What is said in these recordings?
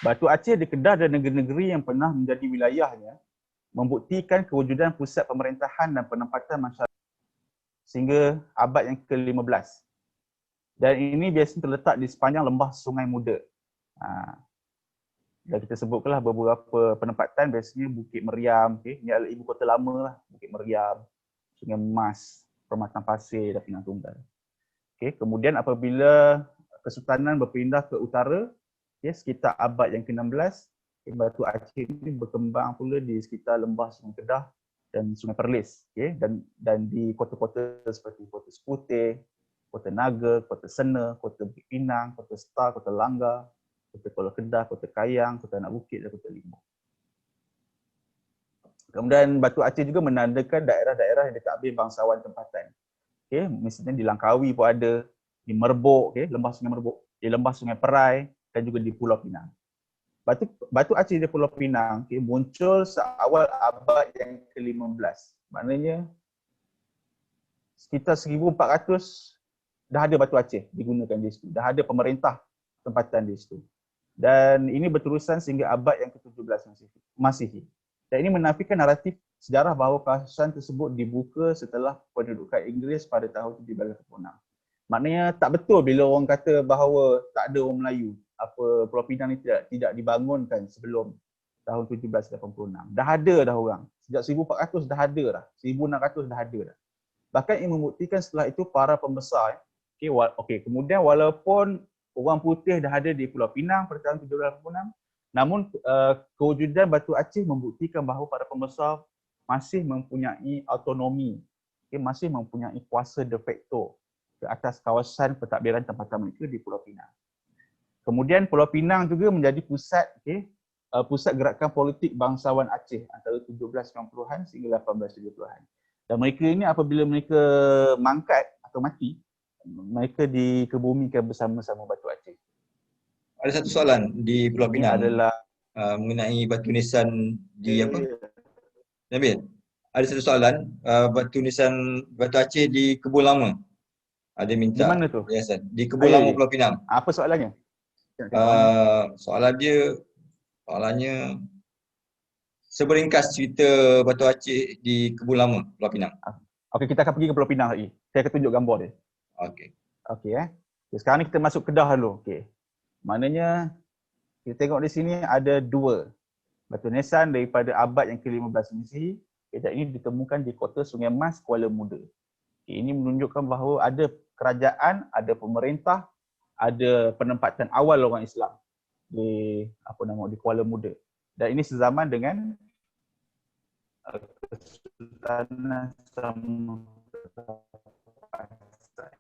Batu Aceh di Kedah dan negeri-negeri yang pernah menjadi wilayahnya membuktikan kewujudan pusat pemerintahan dan penempatan masyarakat sehingga abad yang ke-15. Dan ini biasanya terletak di sepanjang lembah Sungai Muda. Dan kita sebutkanlah beberapa penempatan, biasanya Bukit Meriam, ini adalah ibu kota lama lah, Bukit Meriam, Sungai Emas, Permatan Pasir dan Pinang Tunggal. Kemudian apabila Kesultanan berpindah ke utara, sekitar abad yang ke-16, Batu Aceh ini berkembang pula di sekitar lembah Sungai Kedah dan Sungai Perlis, dan di kota-kota seperti Kota Seputih, Kota Naga, Kota Sena, Kota Bukit Pinang, Kota Star, Kota Langgar, Kota Kuala Kedah, Kota Kayang, Kota Anak Bukit dan Kota Limau. Kemudian Batu Aceh juga menandakan daerah-daerah yang ditakbir bangsawan tempatan. Misalnya di Langkawi pun ada, di Merbok, lembah Sungai Merbok, di lembah Sungai Perai dan juga di Pulau Pinang. Batu Aceh di Pulau Pinang muncul seawal abad yang ke-15. Maknanya sekitar 1400 dah ada Batu Aceh digunakan di situ. Dah ada pemerintah tempatan di situ. Dan ini berterusan sehingga abad yang ke-17 Masihi. Dan ini menafikan naratif sejarah bahawa kawasan tersebut dibuka setelah pendudukan Inggeris pada tahun 1786. Maknanya tak betul bila orang kata bahawa tak ada orang Melayu. Pulau Pinang ni tidak dibangunkan sebelum tahun 1786. Dah ada dah orang. Sejak 1400 dah ada dah. 1600 dah ada dah. Bahkan ini membuktikan setelah itu para pembesar, kemudian walaupun orang putih dah ada di Pulau Pinang pada tahun 1786, namun kewujudan Batu Aceh membuktikan bahawa para pembesar masih mempunyai autonomi, masih mempunyai kuasa de facto ke atas kawasan pentadbiran tempatan mereka di Pulau Pinang. Kemudian Pulau Pinang juga menjadi pusat pusat gerakan politik bangsawan Aceh antara 1790-an sehingga 1870-an. Dan mereka ini apabila mereka mangkat atau mati, mereka dikebumikan bersama-sama Batu Aceh. Ada satu soalan di Pulau Ini Pinang adalah mengenai batu nisan di apa? Nabil, ada satu soalan, batu nisan Batu Aceh di Kebun Lama. Ada di minta mana tu? yayasan di Kebun Lama Pulau Pinang. Apa soalannya? Soalannya seberingkas cerita Batu Aceh di Kebun Lama Pulau Pinang. Okey, kita akan pergi ke Pulau Pinang lagi. Saya akan tunjuk gambar dia. Okey. Sekarang ni kita masuk Kedah dulu. Okey. Maknanya kita tengok di sini ada dua batu nisan daripada abad yang ke-15 Masihi. Dan ini ditemukan di kota Sungai Mas, Kuala Muda. Ini menunjukkan bahawa ada kerajaan, ada pemerintah, ada penempatan awal orang Islam di di Kuala Muda. Dan ini sezaman dengan Kesultanan Samudra Pasai.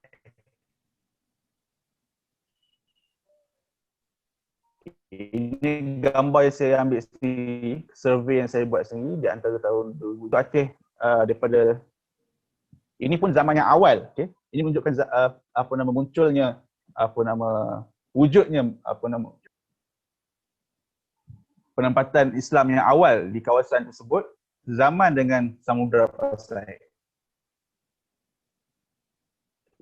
Ini gambar yang saya ambil sendiri, survey yang saya buat sendiri di antara tahun 2000. Aceh daripada ini pun zaman yang awal, Ini menunjukkan munculnya wujudnya penempatan Islam yang awal di kawasan tersebut zaman dengan Samudra Pasai.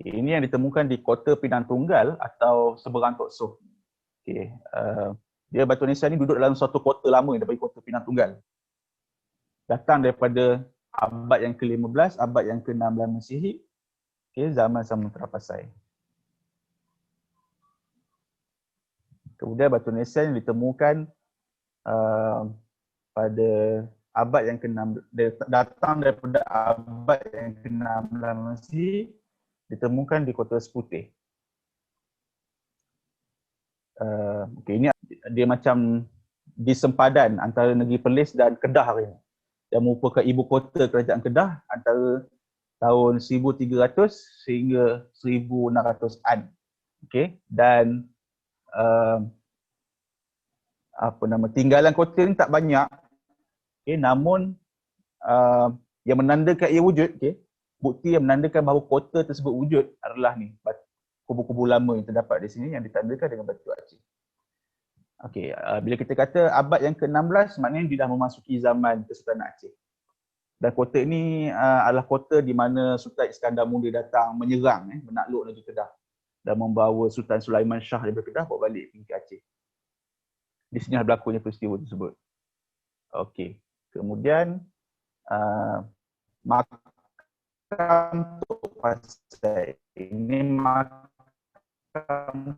Ini yang ditemukan di Kota Pinang Tunggal atau Seberang Tok Soh. Dia batu nisan ni duduk dalam suatu kota lama daripada Kota Pinang Tunggal. Datang daripada abad yang ke-15, abad yang ke-16 Masihi, zaman Samudra Pasai. Kemudian batu nisan yang ditemukan pada abad yang ke-16, datang daripada abad yang ke-16 Masihi, ditemukan di Kota Seputih. Ini dia macam di sempadan antara negeri Perlis dan Kedah hari ini. Dan merupakan ibu kota kerajaan Kedah antara tahun 1300 sehingga 1600-an. Dan tinggalan kota ni tak banyak. Namun yang menandakan ia wujud, bukti yang menandakan bahawa kota tersebut wujud adalah ni, kubu-kubu lama yang terdapat di sini yang ditandakan dengan Batu Aceh. Bila kita kata abad yang ke-16, maknanya dia dah memasuki zaman Kesultanan Aceh. Dan kota ini adalah kota di mana Sultan Iskandar Muda datang menyerang, menakluk negeri Kedah dan membawa Sultan Sulaiman Shah daripada Kedah bawa balik pergi ke Aceh. Di sini berlakunya peristiwa tersebut. Okey. Kemudian makam Tok Pasai. Ini makam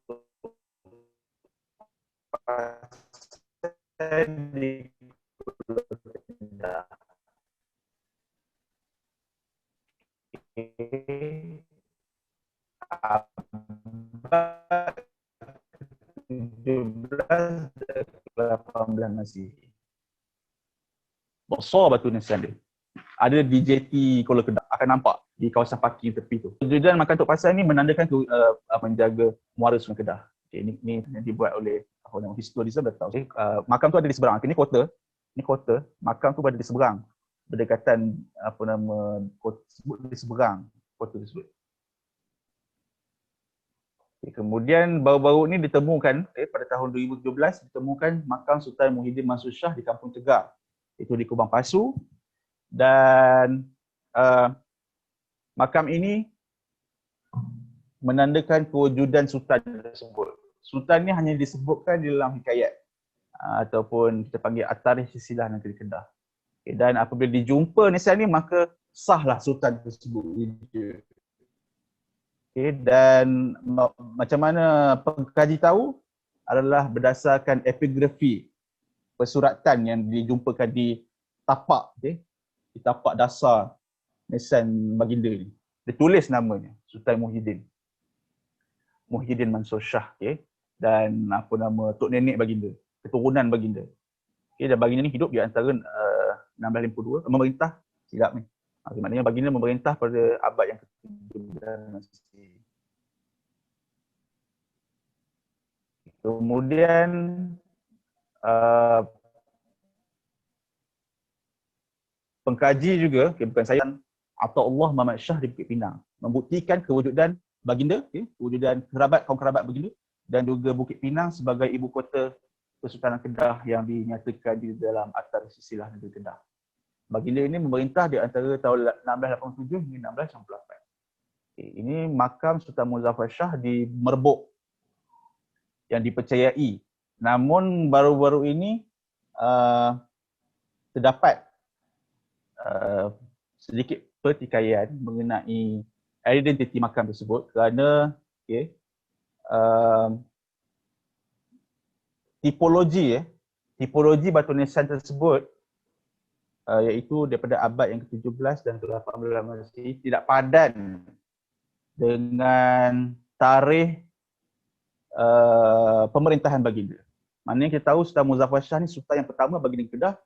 Tok Pasai di Pulau Kedah. Abad 17 dan 18 Masihi. Besar batu nisan dia. Ada di JT Kuala Kedah, akan nampak di kawasan parking tepi tu. Kewujudan makam Tok Pasai ni menandakan menjaga muara Sungai Kedah. Okay, ini yang dibuat oleh historian dah tahu. Okay, makam tu ada di seberang. Okay, ni kota. Makam tu berada di seberang. Berdekatan kota tersebut di seberang kota tersebut. Okay, kemudian baru-baru ni ditemukan pada tahun 2017 ditemukan makam Sultan Muhyiddin Mansur Shah di Kampung Tegar. Itu di Kubang Pasu. Dan makam ini menandakan kewujudan sultan tersebut. Sultan ni hanya disebutkan di dalam hikayat ataupun kita panggil at-tarikh silsilah negeri Kedah. Okay, dan apabila dijumpa nisan ni maka sahlah sultan tersebut wujud. Okay, dan macam mana pengkaji tahu adalah berdasarkan epigrafi persuratan yang dijumpakan di tapak, di tapak dasar nisan baginda ni. Dia tulis namanya Sultan Muhyiddin Mansur Shah, dan tok nenek baginda, keturunan baginda. Dan baginda ni hidup di antara 1652, memerintah silap ni. Maknanya baginda memerintah pada abad yang ke-17. Kemudian pengkaji juga, bukan saya, Ataullah Muhammad Shah di Bukit Pinang membuktikan kewujudan baginda, kewujudan kaum kerabat baginda dan juga Bukit Pinang sebagai ibu kota Kesultanan Kedah yang dinyatakan di dalam At-Tarikh Silsilah Negeri Kedah. Baginda ini memerintah di antara tahun 1687 hingga 1698. Ini makam Sultan Muzaffar Shah di Merbuk yang dipercayai. Namun baru-baru ini terdapat sedikit pertikaian mengenai identiti makam tersebut kerana tipologi batu nisan tersebut iaitu daripada abad yang ke-17 dan ke-18 Masihi tidak padan dengan tarikh pemerintahan baginda. Maknanya kita tahu Sultan Muzaffar Shah ni sultan yang pertama baginda Kedah,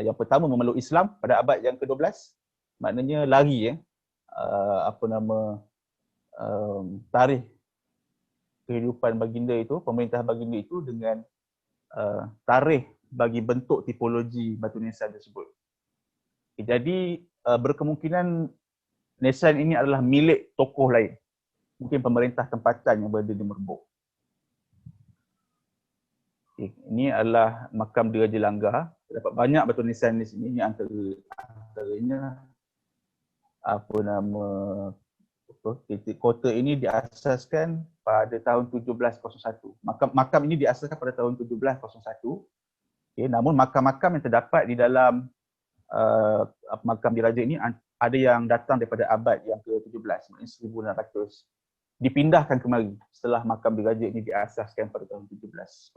yang pertama memeluk Islam pada abad yang ke-12. Maknanya lari tarikh kehidupan baginda itu, pemerintahan baginda itu dengan tarikh bagi bentuk tipologi batu nisan tersebut. Jadi berkemungkinan nisan ini adalah milik tokoh lain. Mungkin pemerintah tempatan yang berada di Merbuk. Ini adalah makam Diraja Langgar. Terdapat banyak batu nisan di sini. Ini antaranya kota ini diasaskan pada tahun 1701. Makam ini diasaskan pada tahun 1701. Namun makam-makam yang terdapat di dalam makam diraja ini ada yang datang daripada abad yang ke-17, maksudnya 1600. Dipindahkan kemari setelah makam diraja ini diasaskan pada tahun 1701.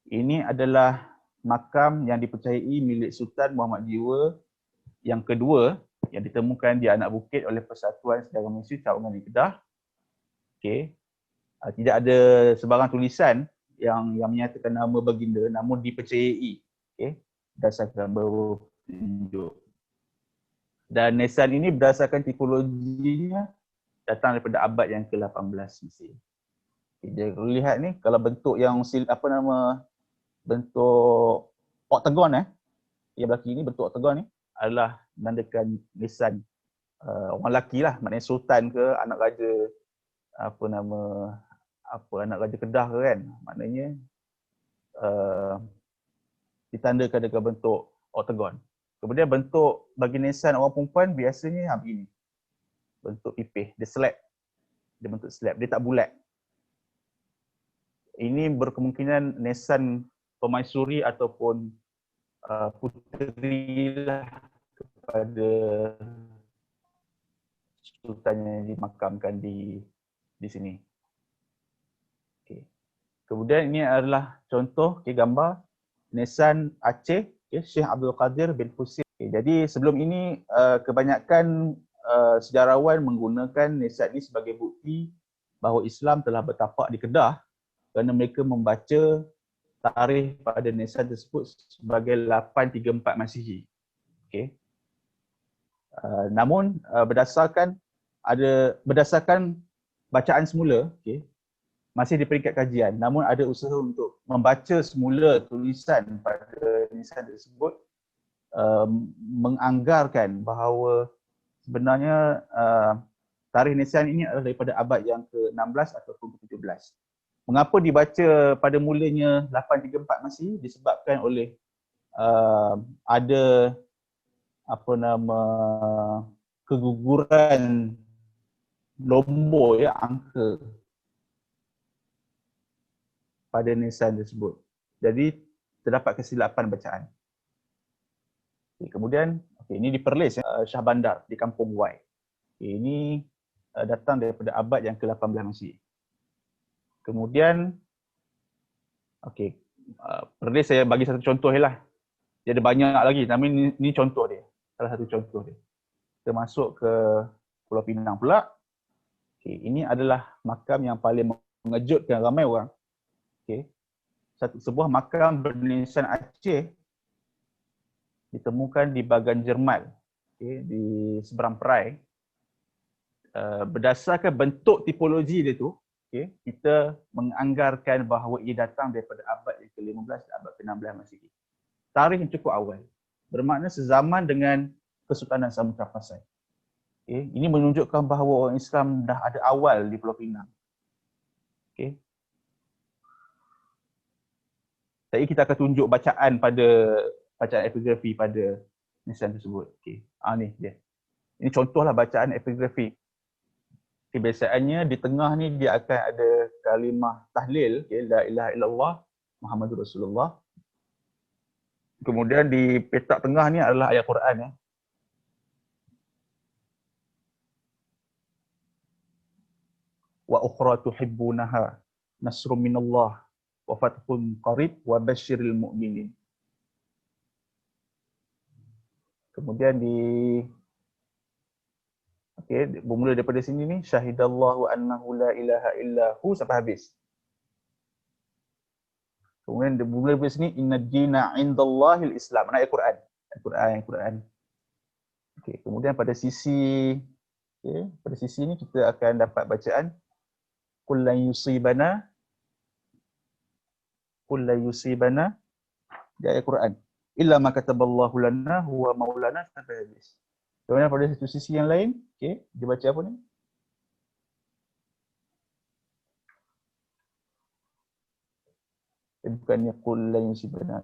Ini adalah makam yang dipercayai milik Sultan Muhammad Jiwa yang kedua yang ditemukan di Anak Bukit oleh Persatuan Sejarah Malaysia Cawangan di Kedah. Tidak ada sebarang tulisan yang menyatakan nama baginda, namun dipercayai berdasarkan beberapa tunjuk. Dan nisan ini berdasarkan tipologinya datang daripada abad yang ke-18 Mesir. Jadi kalau lihat ni, kalau bentuk yang bentuk oktagon yang belakang ni, bentuk oktagon ni adalah menandakan nisan orang lelaki lah, maknanya sultan ke, anak raja anak raja Kedah ke kan, maknanya ditandakan dengan bentuk oktagon. Kemudian bentuk bagi nisan orang perempuan biasanya begini. Bentuk pipih, dia slab. Dia bentuk slab, dia tak bulat. Ini berkemungkinan Nesan Permaisuri ataupun puteri lah kepada sultan yang dimakamkan di sini. Okay. Kemudian ini adalah contoh gambar Nesan Aceh, Syekh Abdul Qadir bin Husin. Jadi sebelum ini kebanyakan sejarawan menggunakan Nesan ini sebagai bukti bahawa Islam telah bertapak di Kedah kerana mereka membaca tarikh pada Nesan tersebut sebagai 834 Masihi. Okay. Namun berdasarkan bacaan semula, okay, masih di peringkat kajian, namun ada usaha untuk membaca semula tulisan pada Nesan tersebut, menganggarkan bahawa sebenarnya tarikh Nesan ini adalah daripada abad yang ke-16 ataupun ke-17. Mengapa dibaca pada mulanya 834 Masihi? Disebabkan oleh ada keguguran nombor angka pada Nesan tersebut. Jadi terdapat kesilapan bacaan. Kemudian ini di Perlis, Shah Bandar di Kampung Y. Ini datang daripada abad yang ke-18 Masihi. Kemudian Perlis saya bagi satu contoh je lah. Dia ada banyak lagi, tapi ini contoh dia. Salah satu contoh dia. Kita masuk ke Pulau Pinang pula. Ini adalah makam yang paling mengejutkan ramai orang. Sebuah makam bernisan Aceh ditemukan di Bagan Jermal, di seberang Perai. Berdasarkan bentuk tipologi dia tu, kita menganggarkan bahawa ia datang daripada abad yang ke-15 dan abad ke-16 Masihi. Tarikh yang cukup awal, bermakna sezaman dengan Kesultanan Samudra Pasai. Ini menunjukkan bahawa orang Islam dah ada awal di Pulau Pinang. Jadi kita akan tunjuk bacaan epigrafi pada Nesan tersebut. Ni dia. Ini contohlah bacaan epigrafi. Kebiasaannya di tengah ni dia akan ada kalimah tahlil, la ilaha illallah Muhammadur Rasulullah. Kemudian di petak tengah ni adalah ayat Quran. Wa ukhra tuhibbunaha nasrum minallah wa fathun qarib wa basyiril mu'minin. Kemudian bermula daripada sini ni, syahidallahu annahu la ilaha illahu sampai habis. Kemudian bermula daripada sini, inna dina indallahil Islam. Ayat Quran. Al-Quran. Kemudian pada sisi ni kita akan dapat bacaan qul lan yusibana di ayat Quran illa ma kataballahu lana huwa maulana sampai habis. Kemudian pada satu sisi yang lain, dia baca apa ni? Bukannya qul lan yusibana.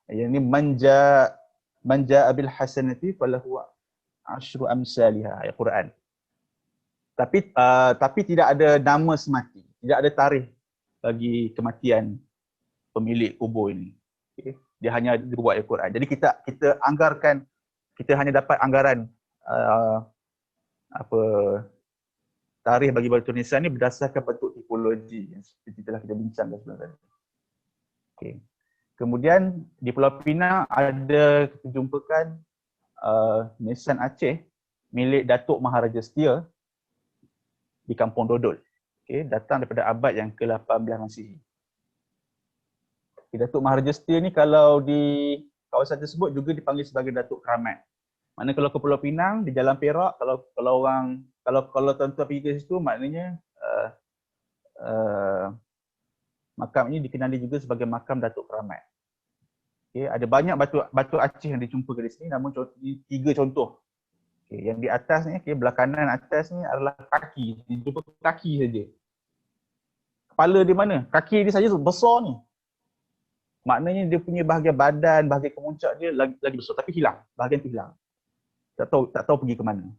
Yang ni manja abil hasanati falahu asyru amsalihah, ayat Quran. Tapi tidak ada nama semati, tidak ada tarikh bagi kematian pemilik kubur ini. Dia hanya dibuat ayat Quran. Jadi kita anggarkan, kita hanya dapat anggaran tarikh bagi batu nisan ni berdasarkan bentuk tipologi yang seperti telah kita bincangkan sebelum tadi. Kemudian di Pulau Pinang ada kita jumpakan nisan Aceh milik Datuk Maharaja Setia di Kampung Dodol. Datang daripada abad yang ke-18 Masihi. Datuk Maharaja Setia ni kalau di kawasan tersebut juga dipanggil sebagai Datuk Keramat. Maknanya kalau ke Pulau Pinang di Jalan Perak, kalau tuan-tuan pergi ke situ, maknanya makam ini dikenali juga sebagai makam Datuk Keramat. Ada banyak batu Aceh yang dijumpa di sini, namun tiga contoh. Yang di atas ni, belah kanan atas ni adalah kaki, dijumpa kaki saja. Kepala di mana? Kaki dia saja besar ni. Maknanya dia punya bahagian badan, bahagian kemuncak dia lagi besar, tapi hilang, bahagian tu hilang. Tak tahu pergi ke mana.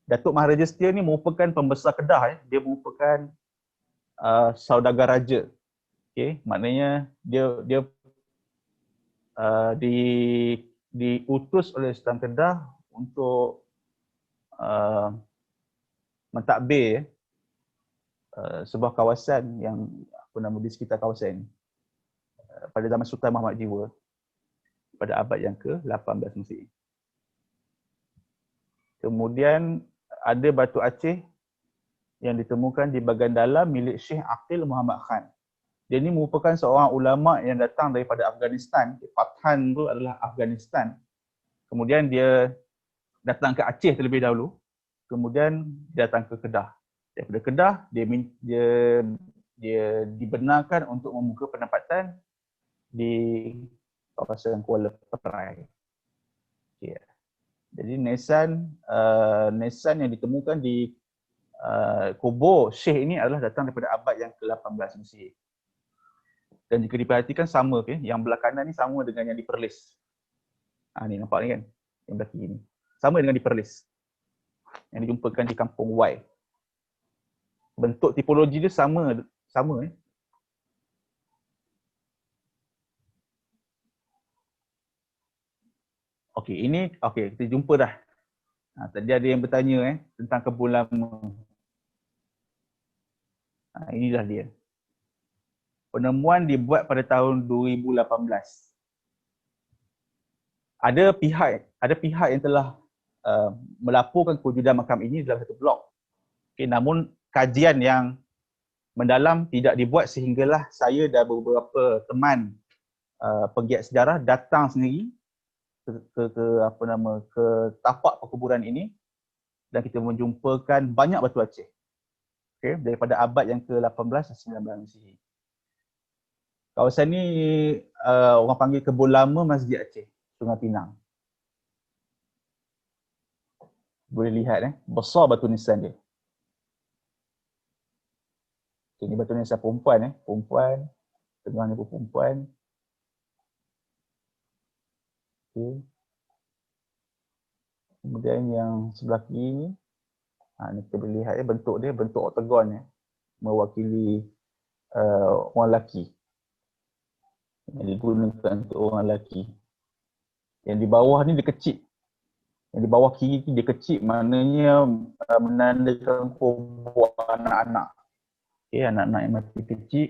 Datuk Maharaja Setia ni merupakan pembesar Kedah. Dia merupakan saudagar raja. Okey, maknanya dia diutus oleh Sultan Kedah untuk mentadbir sebuah kawasan yang di sekitar kawasan ini pada zaman Sultan Muhammad Jiwa pada abad yang ke-18 Mesir. Kemudian ada batu aceh yang ditemukan di bahagian dalam milik Syekh Aqil Muhammad Khan. Dia ini merupakan seorang ulama yang datang daripada Afghanistan. Fathan itu adalah Afghanistan. Kemudian dia datang ke Aceh terlebih dahulu. Kemudian dia datang ke Kedah. Daripada Kedah, dia dibenarkan untuk membuka penempatan di kawasan Kuala Perai. Okay. Jadi nisan yang ditemukan di kubur Syekh ini adalah datang daripada abad yang ke-18 Mesir. Dan jika diperhatikan sama, yang belah kanan ni sama dengan yang di Perlis. Ni nampak ni kan, yang belah kiri ni. Sama dengan di Perlis. Yang dijumpakan di Kampung Y. Bentuk tipologi dia sama. Okey, kita jumpa dah. Tadi ada yang bertanya tentang kebun lama. Inilah dia. Penemuan dibuat pada tahun 2018. Ada pihak yang telah melaporkan kewujudan makam ini dalam satu blog. Okay, namun kajian yang mendalam tidak dibuat sehinggalah saya dan beberapa teman pegiat sejarah datang sendiri ke tapak perkuburan ini dan kita menjumpakan banyak batu aceh. Okay, daripada abad yang ke-18 dan 19 Masihi. Kawasan ni orang panggil kebun lama Masjid Aceh, Sungai Pinang. Boleh lihat besar batu nisan dia. Okay, ni batu nisan perempuan perempuan, tengah ni pun perempuan. Okay. Kemudian yang sebelah kiri ni, ni kita boleh lihat bentuk dia, bentuk oktagon mewakili orang lelaki. Yang digunakan untuk orang lelaki. Yang di bawah ni dia kecil. Yang di bawah kiri ni dia kecil, maknanya menandakan kubur anak-anak. Okay, anak-anak yang masih kecil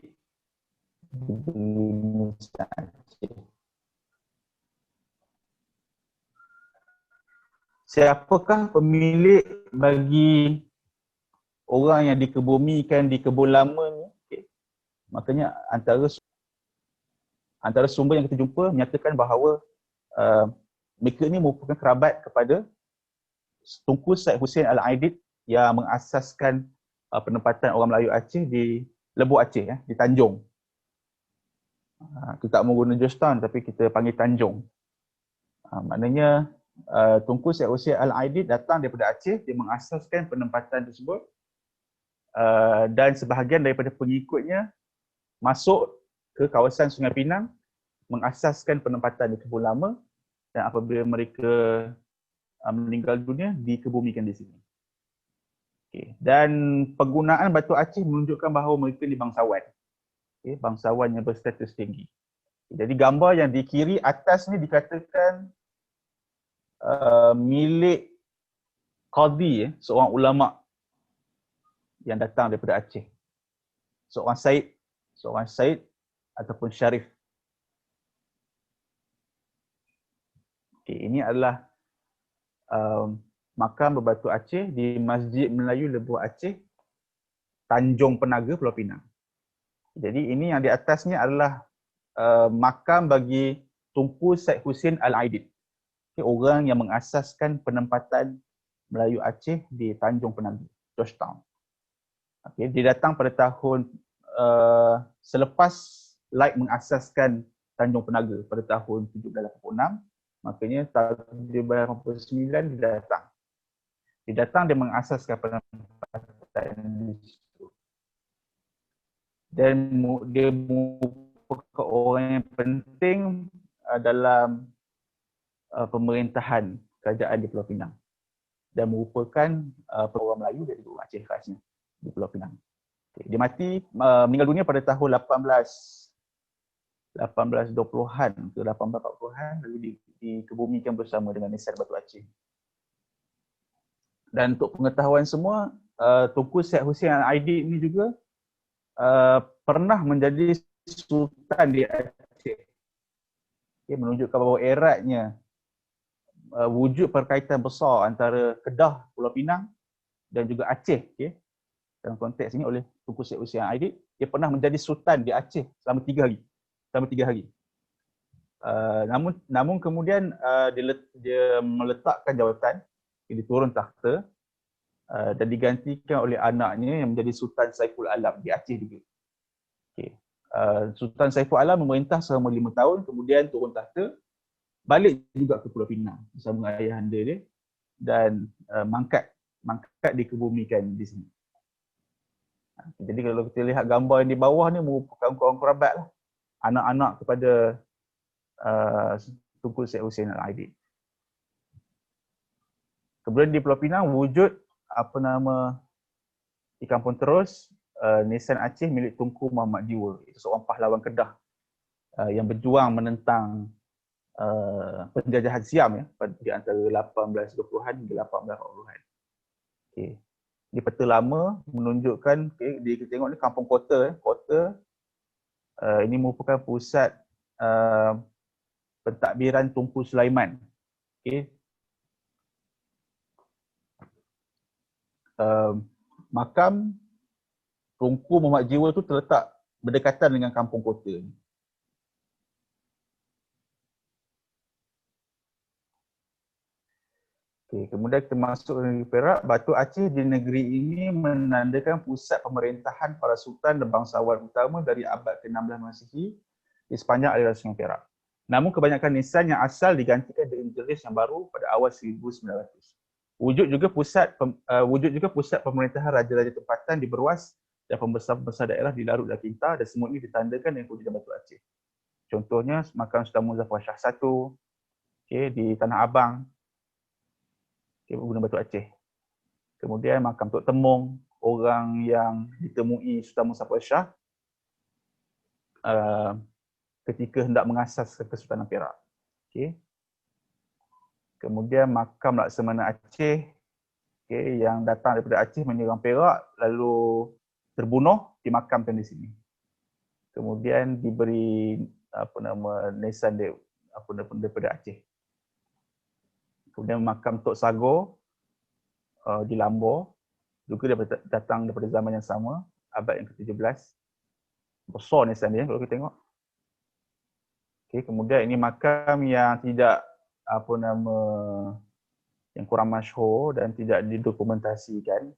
diberi nisan Aceh. Siapakah pemilik bagi orang yang dikebumikan di kebun lama ni? Okay. Makanya antara sumber yang kita jumpa menyatakan bahawa mereka ni merupakan kerabat kepada Tunku Syed Hussein Al-Aidid yang mengasaskan penempatan orang Melayu Aceh di Lebuh Aceh, di Tanjung. Kita tak mau guna Georgetown tapi kita panggil Tanjung. Maknanya Tunku Syed Hussein Al-Aidid datang daripada Aceh, dia mengasaskan penempatan tersebut dan sebahagian daripada pengikutnya masuk ke kawasan Sungai Pinang mengasaskan penempatan di kebun lama dan apabila mereka meninggal dunia dikebumikan di sini. Okay. Dan penggunaan batu aceh menunjukkan bahawa mereka ni bangsawan. Okay. Bangsawan yang berstatus tinggi. Okay. Jadi gambar yang di kiri atas ni dikatakan milik Qadhi, seorang ulama yang datang daripada Aceh. Seorang Said ataupun Syarif. Okay, ini adalah makam berbatu Aceh di Masjid Melayu Lebuh Aceh, Tanjung Penaga, Pulau Pinang. Jadi ini yang di atasnya adalah makam bagi Tunku Syed Hussein Al-Aidid. Okay, orang yang mengasaskan penempatan Melayu Aceh di Tanjung Penaga, Georgetown. Okay, dia datang pada tahun selepas Light mengasaskan Tanjung Penaga pada tahun 1786. Makanya tahun 1889 dia datang. Dia mengasaskan penempatan di situ. Dan dia merupakan orang yang penting dalam pemerintahan kerajaan di Pulau Pinang. Dan merupakan orang Melayu dari Aceh khasnya di Pulau Pinang. Dia mati, meninggal dunia pada tahun 1820-an ke 1840-an, lalu dikebumikan bersama dengan Nissan Batu Aceh. Dan untuk pengetahuan semua, Tunku Syed Hussein Al-Aidid ini juga pernah menjadi sultan di Aceh. Menunjukkan bahawa eratnya wujud perkaitan besar antara Kedah, Pulau Pinang dan juga Aceh. Dalam konteks ini oleh Tunku Syed Hussein Al-Aidid, dia pernah menjadi sultan di Aceh selama 3 hari. Namun kemudian dia meletakkan jawatan, dia turun takhta dan digantikan oleh anaknya yang menjadi Sultan Saiful Alam di Aceh juga. Sultan Saiful Alam memerintah selama 5 tahun, kemudian turun takhta, balik juga ke Pulau Pinang bersama ayahanda dia dan mangkat dikebumikan di sini. Jadi kalau kita lihat gambar yang di bawah ni merupakan kaum kerabat lah, anak-anak kepada Tunku Syed Hussein Al-Aidid. Kemudian di Pulau Pinang wujud di Kampung Terus, Nissan Aceh milik Tunku Muhammad Jiwa. Itu seorang pahlawan Kedah yang berjuang menentang penjajahan Siam di antara 1820-an hingga 1840-an. Di peta lama menunjukkan, kita tengok ni kampung kota. Ini merupakan pusat pentadbiran Tunku Sulaiman. Makam Tunku Muhammad Jiwa tu terletak berdekatan dengan kampung kota ni. Kemudian kita masuk ke negeri Perak. Batu Aceh di negeri ini menandakan pusat pemerintahan para sultan dan bangsawan utama dari abad ke-16 Masihi di sepanjang aliran Sungai Perak. Namun kebanyakan nisan yang asal digantikan dengan jenis yang baru pada awal 1900. Wujud juga pusat pemerintahan raja-raja tempatan di Beruas dan pembesar-pembesar daerah di Larut dan Kinta, dan semua ini ditandakan dengan kewujudan Batu Aceh. Contohnya makam Sultan Muzaffar Shah I di Tanah Abang, berguna Batu Aceh. Kemudian makam Tok Temung, orang yang ditemui Sultan Muzaffar Shah ketika hendak mengasas Kesultanan Perak. Kemudian makam Laksamana Aceh yang datang daripada Aceh menyerang Perak lalu terbunuh, dimakamkan di sini. Kemudian diberi nisan daripada Aceh. Kemudian makam Tok Sago di Lambor juga datang daripada zaman yang sama, abad yang ke-17. Besar nisan dia kalau kita tengok. Kemudian ini makam yang tidak yang kurang masyhur dan tidak didokumentasikan.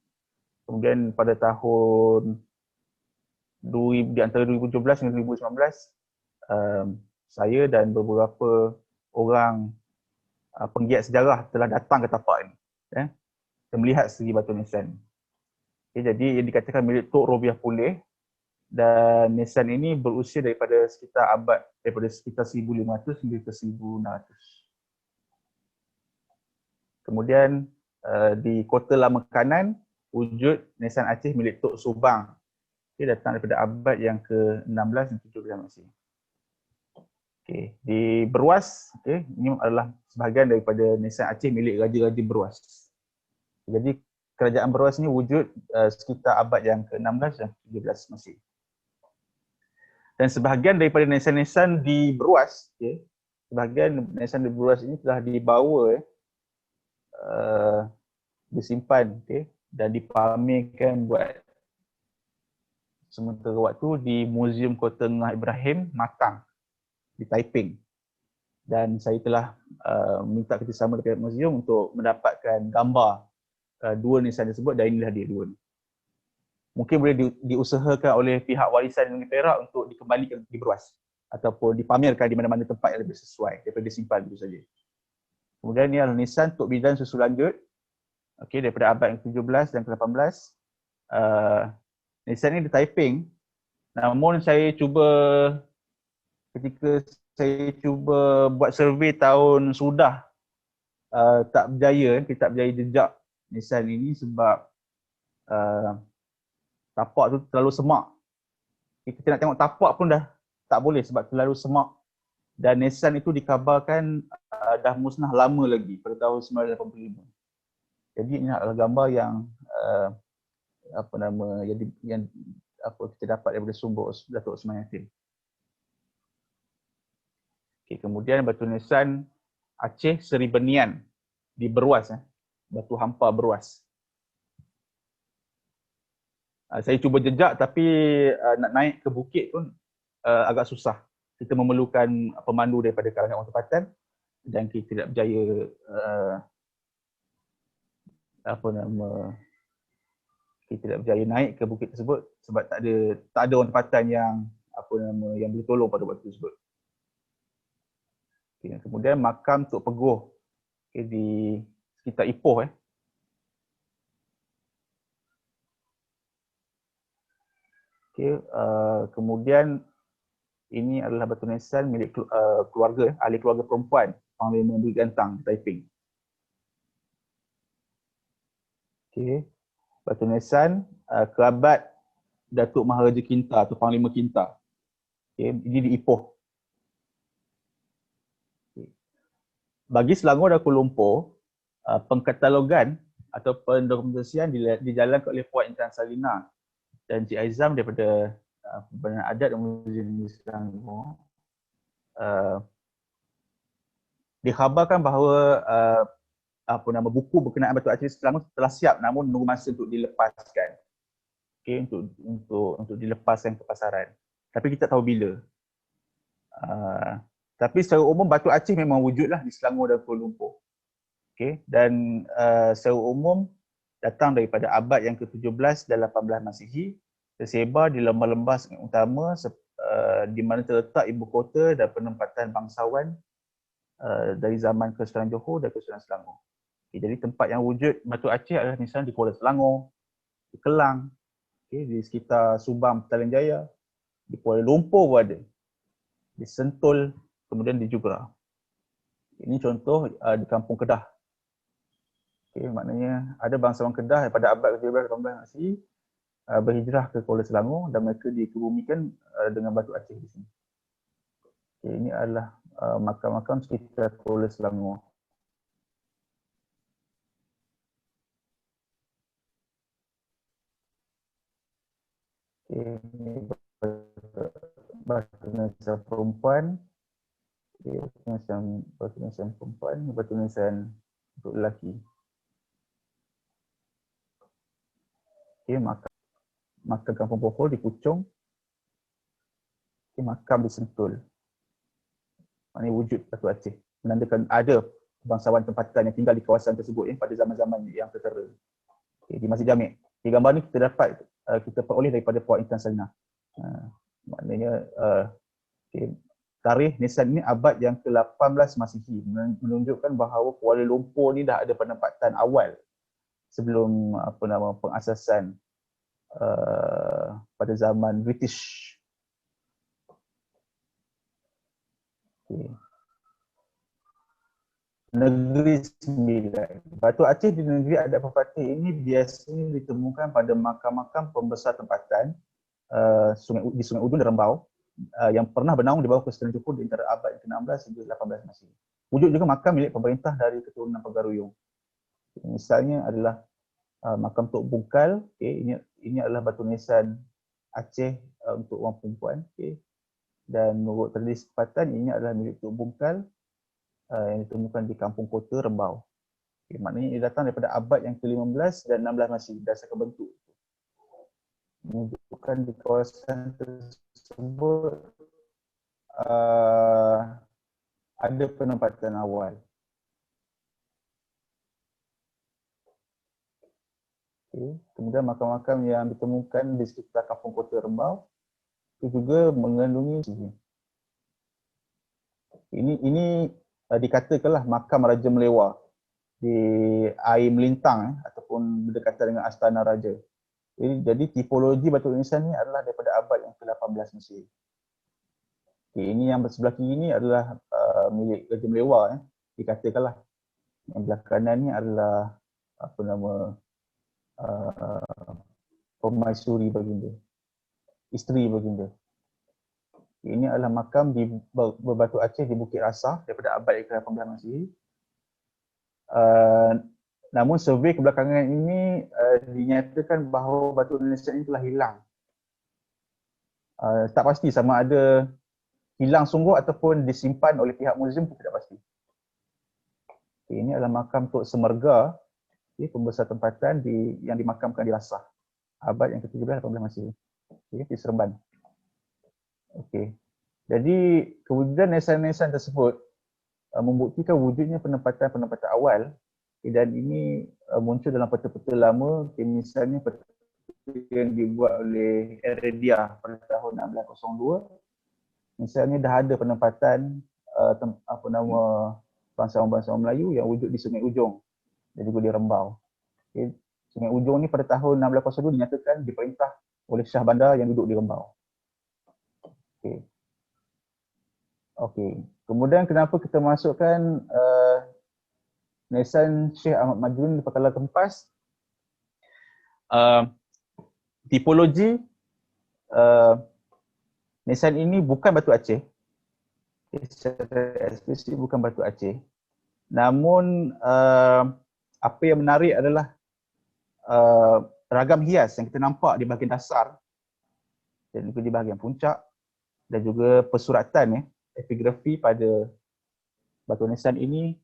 Kemudian pada tahun di antara 2017 dan 2019, saya dan beberapa orang penggiat sejarah telah datang ke tapak ini dan melihat segi batu nisan. Jadi yang dikatakan milik Tok Robiah Puleh, dan nisan ini berusia daripada sekitar 1500 hingga ke 1600. Kemudian di Kota Lama Kanan wujud nisan Aceh milik Tok Subang. Datang daripada abad yang ke-16 dan 17 Masihi. Di Beruas, ini adalah sebahagian daripada nisan Aceh milik Raja-Raja Beruas. Jadi kerajaan Beruas ini wujud sekitar abad yang ke-16 dan 17 Masihi. Dan sebahagian daripada nisan-nisan di Beruas, sebahagian nisan di Beruas ini telah dibawa, disimpan dan dipamerkan buat sementara waktu di Muzium Kota Ngah Ibrahim, Matang di Taiping. Dan saya telah minta kerjasama dengan muzium untuk mendapatkan gambar dua nisan tersebut, dan inilah dia dua ni. Mungkin boleh diusahakan oleh pihak warisan negeri Perak untuk dikembalikan di Beruas ataupun dipamerkan di mana-mana tempat yang lebih sesuai daripada disimpan begitu saja. Kemudian ni adalah nisan Tok Bidan Susu Lanjut, daripada abad yang ke-17 dan ke-18. Nisan ni di Taiping, namun ketika saya cuba buat survey tahun sudah, tak berjaya, kita tak berjaya jejak nisan ini sebab tapak tu terlalu semak. Kita nak tengok tapak pun dah tak boleh sebab terlalu semak. Dan Nissan itu dikabarkan dah musnah lama lagi pada tahun 1985. Jadi ini adalah gambar yang yang kita dapat daripada sumber Datuk Osman Yassin. Okay, kemudian batu nisan Aceh Seri Benian di Beruas, batu hampa Beruas. Saya cuba jejak tapi nak naik ke bukit pun agak susah. Kita memerlukan pemandu daripada kalangan orang tempatan dan kita tidak berjaya kita tidak berjaya naik ke bukit tersebut sebab tak ada orang tempatan yang yang boleh tolong pada waktu tersebut. Okay, kemudian makam Tok Peguh di sekitar Ipoh. Okay, kemudian ini adalah batu nisan milik keluarga, ahli keluarga perempuan Panglima Bukit Gantang di Taiping. Okay. Batu nisan kerabat Datuk Maharaja Kinta atau Panglima Kinta. Okay. Ini di Ipoh. Okay. Bagi Selangor dan Kuala Lumpur, pengkatalogan atau pendokumentasian dijalankan oleh Puan Intan Salina dan Cik Aizam daripada Perbanan Adat dan Muzium di Selangor. Dikhabarkan bahawa buku berkenaan Batu Aceh Selangor telah siap namun menunggu masa untuk dilepaskan. Okay, untuk dilepaskan ke pasaran. Tapi kita tak tahu bila. Tapi secara umum Batu Aceh memang wujudlah di Selangor dan Kuala Lumpur. Okay, dan secara umum datang daripada abad yang ke-17 dan 18 Masihi, tersebar di lembah-lembah sungai utama di mana terletak ibu kota dan penempatan bangsawan dari zaman Kesultanan Johor dan Kesultanan Selangor. Okay, jadi tempat yang wujud Batu Aceh adalah misalnya di Kuala Selangor, di Kelang, di sekitar Subang, Petaling Jaya, di Kuala Lumpur pun ada, di Sentul, kemudian di Jugra. Ini contoh di Kampung Kedah. Okay, maknanya ada bangsawan Kedah pada abad ke-17-18 Masihi berhijrah ke Kuala Selangor dan mereka dikebumikan dengan Batu Aceh di sini. Okay, ini adalah makam-makam sekitar Kuala Selangor. Okay, ini batu nisan perempuan. Okay, batu nisan perempuan, batu nisan untuk lelaki. Okay, makam Kampung Pohol di Puchong. Okay, makam di Sentul. Ini wujud Batu Aceh. Menandakan ada bangsawan tempatan yang tinggal di kawasan tersebut pada zaman-zaman yang tertera. Okay, di Masjid Jamek. Okay, gambar ni kita peroleh daripada Puan Intan Salina. Maknanya okay, tarikh nisan ini abad yang ke-18 Masihi menunjukkan bahawa Kuala Lumpur ni dah ada penempatan awal sebelum pengasasan pada zaman British. Okay. Negeri Sembilan. Batu Aceh di negeri adat Pepatih ini biasanya ditemukan pada makam-makam pembesar tempatan di Sungai Udun dan Rembau yang pernah bernaung di bawah Kesultanan Johor di antara abad yang ke-16 hingga 18 Masihi. Wujud juga makam milik pemerintah dari keturunan Pegaruyung. Misalnya adalah makam Tok Bungkal. Okay. Ini adalah batu nisan Aceh untuk orang perempuan. Okay. Dan menurut tradisi tempatan ini adalah milik Tok Bungkal yang ditemukan di Kampung Kota Rembau. Okay. Maknanya ia datang daripada abad yang ke-15 dan 16 Masihi berdasarkan bentuk. Menunjukkan di kawasan tersebut ada penempatan awal. Okay. Kemudian makam-makam yang ditemukan di sekitar Kampung Kota Rembau itu juga mengandungi ini dikatakanlah makam Raja Melewar di air melintang ataupun berdekatan dengan Astana Raja. Jadi tipologi batu nisan ni adalah daripada abad yang ke-18 Masihi. Okay, ini yang sebelah kiri ni adalah milik Raja Melewar. Dikatakanlah yang belah kanan ni adalah permaisuri baginda, isteri baginda. Ini adalah makam di Berbatu Aceh di Bukit Rasah daripada abad ke-18 Masihi. Namun survey kebelakangan ini dinyatakan bahawa batu nisan ini telah hilang. Tak pasti sama ada hilang sungguh ataupun disimpan oleh pihak muzium, tidak pasti. Ini adalah makam Tok Semerga, pembesar tempatan yang dimakamkan di Rasah abad yang ke-17 18 Masihi, di Seremban. Okey. Jadi kewujudan nisan-nisan tersebut membuktikan wujudnya penempatan-penempatan awal, dan ini muncul dalam peta-peta lama, misalnya peta yang dibuat oleh Heredia pada tahun 1602. Misalnya dah ada penempatan bangsawan-bangsawan Melayu yang wujud di Sungai Ujong dan juga di Rembau. Okay. Sungai Ujong ni pada tahun 1602 dinyatakan diperintah oleh Syah Bandar yang duduk di Rembau. Okey. Okey. Kemudian kenapa kita masukkan nisan Syekh Ahmad Majnun di Pekala Kempas? Tipologi nisan ini bukan batu Aceh. Secara eksplisit bukan batu Aceh. Namun apa yang menarik adalah ragam hias yang kita nampak di bahagian dasar dan juga di bahagian puncak, dan juga persuratan epigrafi pada batu nisan ini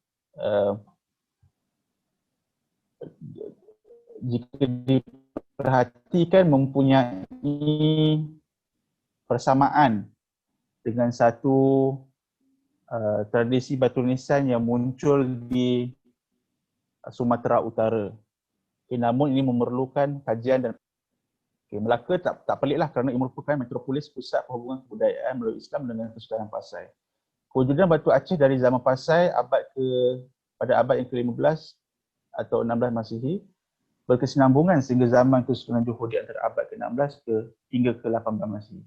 jika diperhatikan mempunyai persamaan dengan satu tradisi batu nisan yang muncul di Sumatera Utara. Okay, namun ini memerlukan kajian dan Melaka tak peliklah kerana ia merupakan metropolis pusat perhubungan kebudayaan melalui Islam dengan Kesultanan Pasai. Kewujudan batu Aceh dari zaman Pasai pada abad yang ke-15 atau 16 Masihi berkesinambungan sehingga zaman Kesultanan Johor di antara abad ke-16 hingga ke-18 Masihi.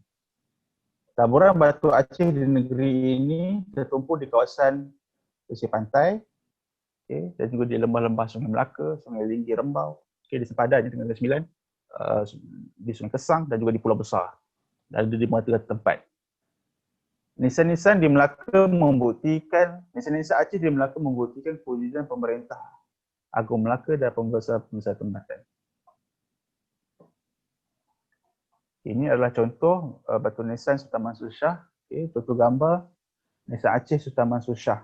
Taburan batu Aceh di negeri ini tertumpul di kawasan pesisir pantai, dan juga di lembah-lembah Sungai Melaka, Sungai Linggi, Rembau, di sempadannya dengan Negeri Sembilan, di Sungai Kesang dan juga di Pulau Besar. Dan ada di beberapa tempat. Nisan-nisan di Melaka membuktikan, nisan-nisan Aceh di Melaka membuktikan kewujudan pemerintah Agung Melaka dan pembesar-pembesar tempatan. Ini adalah contoh batu nisan Sultan Mansur Shah, contoh gambar nisan Aceh Sultan Mansur Shah.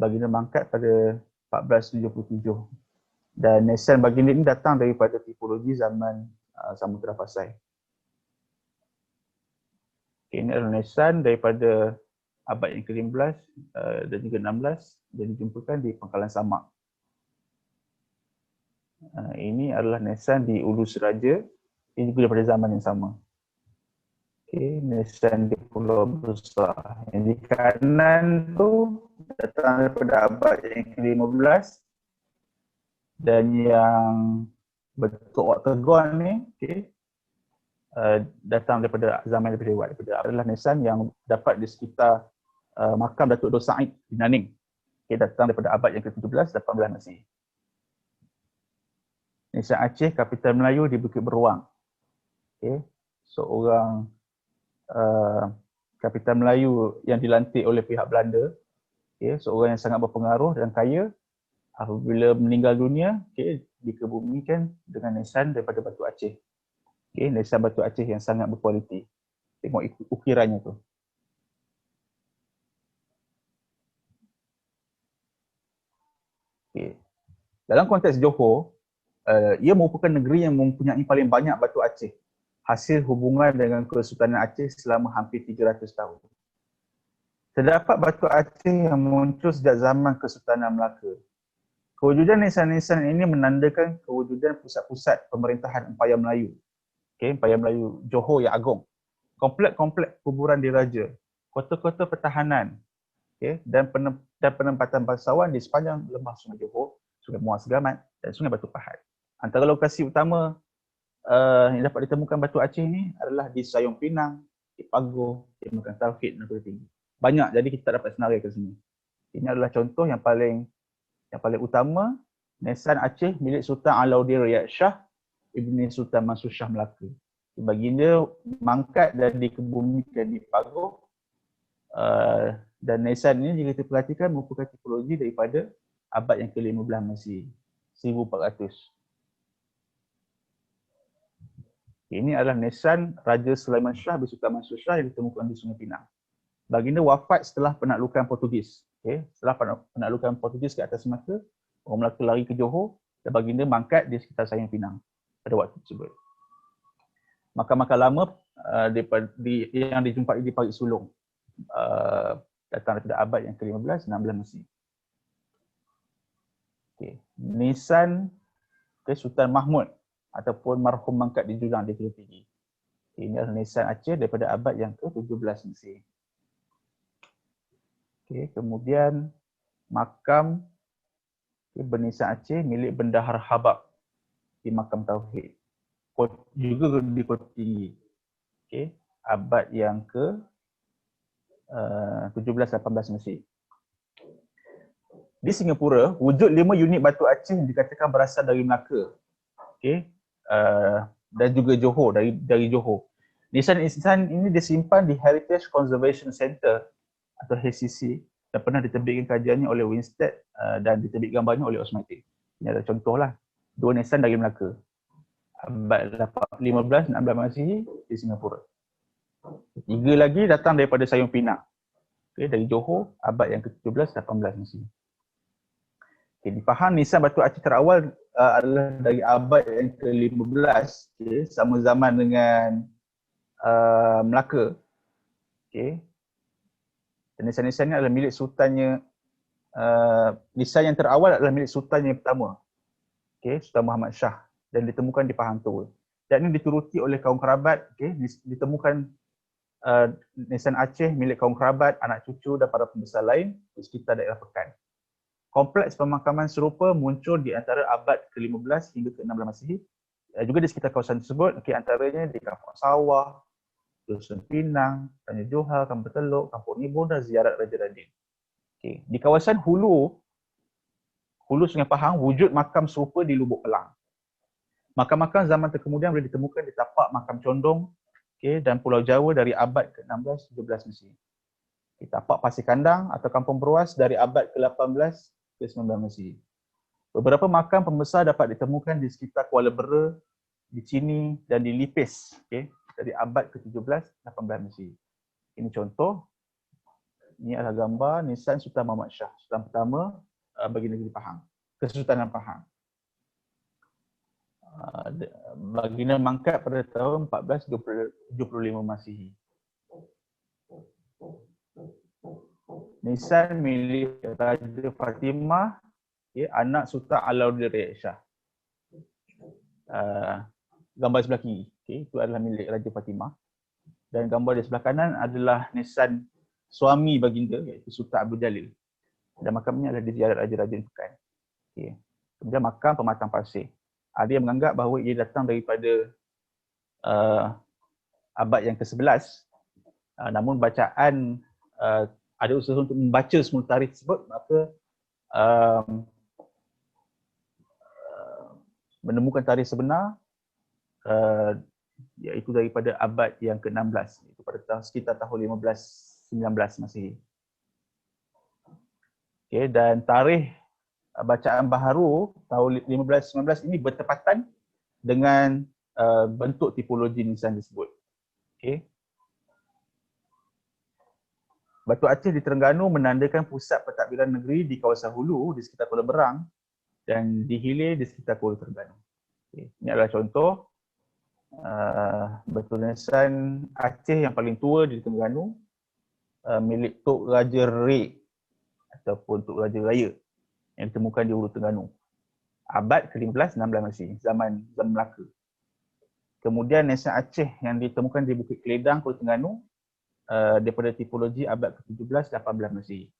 Baginda mangkat pada 1477. Dan nisan baginda ini datang daripada tipologi zaman Samudra Pasai. Ini adalah nisan daripada abad yang ke-15 dan juga 16 dan dijumpakan di Pangkalan Samak. Ini adalah nisan di Ulu Seraja, ini juga daripada zaman yang sama. Nisan di Pulau Besar. Yang di kanan tu datang daripada abad yang ke-15, dan yang bentuk Wak Tegon ni datang daripada zaman daripada Wat. Adalah nisan yang dapat di sekitar makam Datuk Dor Said di Naning. Datang daripada abad yang ke-17 18 Masihi. Nisan Aceh, kapital Melayu di Bukit Beruang. Seorang kapital Melayu yang dilantik oleh pihak Belanda, seorang yang sangat berpengaruh dan kaya, apabila meninggal dunia, dikebumikan dengan nisan daripada batu Aceh. Nisan batu Aceh yang sangat berkualiti. Tengok ukirannya tu. Dalam konteks Johor, ia merupakan negeri yang mempunyai paling banyak batu Aceh, hasil hubungan dengan Kesultanan Aceh selama hampir 300 tahun. Terdapat batu Aceh yang muncul sejak zaman Kesultanan Melaka. Kewujudan nisan-nisan ini menandakan kewujudan pusat-pusat pemerintahan Empayar Melayu. Empayar Melayu Johor yang agung. Komplek-komplek kuburan diraja, kota-kota pertahanan, dan penempatan bangsawan di sepanjang lembah Sungai Johor, Sungai Muar Segamat dan Sungai Batu Pahat. Antara lokasi utama yang dapat ditemukan batu Aceh ni adalah di Sayong Pinang, di Pagoh, di Makan Tauhid dan Kota Tinggi. Banyak, jadi kita tak dapat senarai ke sini. Ini adalah contoh yang paling utama, nisan Aceh milik Sultan Alauddin Riyad Shah Ibni Sultan Mansur Shah Melaka. Baginda mangkat dan dikebumikan di Pagoh. Dan nisan ini jika kita perhatikan merupakan tipologi daripada abad yang ke-15 Masihi, 1400. Ini adalah nisan Raja Sulaiman Shah bin Sultan Mansur Shah yang ditemukan di Sungai Pinang. Baginda wafat setelah penaklukan Portugis. Setelah penaklukan Portugis ke atas Melaka, orang Melaka lari ke Johor dan baginda mangkat di sekitar Sayang Pinang pada waktu tersebut. Makam-makam lama yang dijumpai di Parit Sulong datang daripada abad yang ke-15, 16 Masihi. Nisan Sultan Mahmud ataupun marhum mangkat di Julang di Teluk Tinggi. Ini adalah nisan Aceh daripada abad yang ke-17 Masihi. Kemudian makam bernisan Aceh milik Bendahar Habak di Makam Tauhid. Juga di Kota Tinggi. Abad yang ke-17-18 Masihi. Di Singapura, wujud 5 unit batu Aceh yang dikatakan berasal dari Melaka. Dan juga Johor, dari Johor. Nisan-nisan ini disimpan di Heritage Conservation Centre atau HCC dan pernah diterbitkan kajiannya oleh Winstead dan diterbit gambarnya oleh Osmatic. Ini adalah contohlah 2 nisan dari Melaka. Abad 15-16 Masihi di Singapura. 3 lagi datang daripada Sayung Pinang. Dari Johor, abad yang ke-17-18 Masihi. Difaham nisan batu Aceh terawal adalah dari abad yang ke-15, sama zaman dengan Melaka. Dan nisan-nisan ini adalah milik sultannya, nisan yang terawal adalah milik sultan yang pertama, Sultan Muhammad Shah, dan ditemukan di Pahang Tua. Dan ini dituruti oleh kaum kerabat, ditemukan nisan Aceh milik kaum kerabat, anak cucu dan para pembesar lain di sekitar daerah Pekan. Kompleks pemakaman serupa muncul di antara abad ke-15 hingga ke-16 Masihi. Juga di sekitar kawasan tersebut, antaranya di Kampung Sawah, Dusun Pinang, Tanjung Johar, Kampung Teluk, Kampung Nibun dan Ziarat Raja Radin. Di kawasan hulu Sungai Pahang, wujud makam serupa di Lubuk Pelang. Makam-makam zaman terkemudian boleh ditemukan di tapak Makam Condong dan Pulau Jawa dari abad ke-16-17 Masihi. Di tapak Pasir Kandang atau Kampung Beruas dari abad ke-18 ke-19 Masihi. Beberapa makam pembesar dapat ditemukan di sekitar Kuala Bera, di Chini dan di Lipis dari abad ke-17-18 Masihi. Ini contoh. Ini adalah gambar nisan Sultan Muhammad Shah, Sultan pertama bagi negeri Pahang, Kesultanan Pahang. Baginda mangkat pada tahun 1475 Masihi. Nisan milik Raja Fatimah, anak Sultan Alauddin Riyad Shah. Gambar sebelah kiri, itu adalah milik Raja Fatimah. Dan gambar di sebelah kanan adalah nisan suami baginda, iaitu Sultan Abdul Jalil. Dan makamnya adalah di Ziarat Raja Radin Pekan. Kemudian makam Pematang Pasir. Ada yang menganggap bahawa ia datang daripada abad yang ke-11. Namun bacaan ada usaha untuk membaca semua tarikh tersebut, maka menemukan tarikh sebenar iaitu daripada abad yang ke-16, itu pada sekitar tahun 1519 Masihi. Dan tarikh bacaan baharu tahun 1519 ini bertepatan dengan bentuk tipologi nisan tersebut. Batu Aceh di Terengganu menandakan pusat pentadbiran negeri di kawasan hulu di sekitar Kuala Berang dan di hilir di sekitar Kuala Terengganu. Ini adalah contoh batu nisan Aceh yang paling tua di Terengganu, milik Tok Raja Rek ataupun Tok Raja Raya yang ditemukan di Hulu Terengganu. Abad ke-15-16 Masihi, zaman Melaka. Kemudian nisan Aceh yang ditemukan di Bukit Keledang, Kuala Terengganu, daripada tipologi abad ke-17-18 Masihi.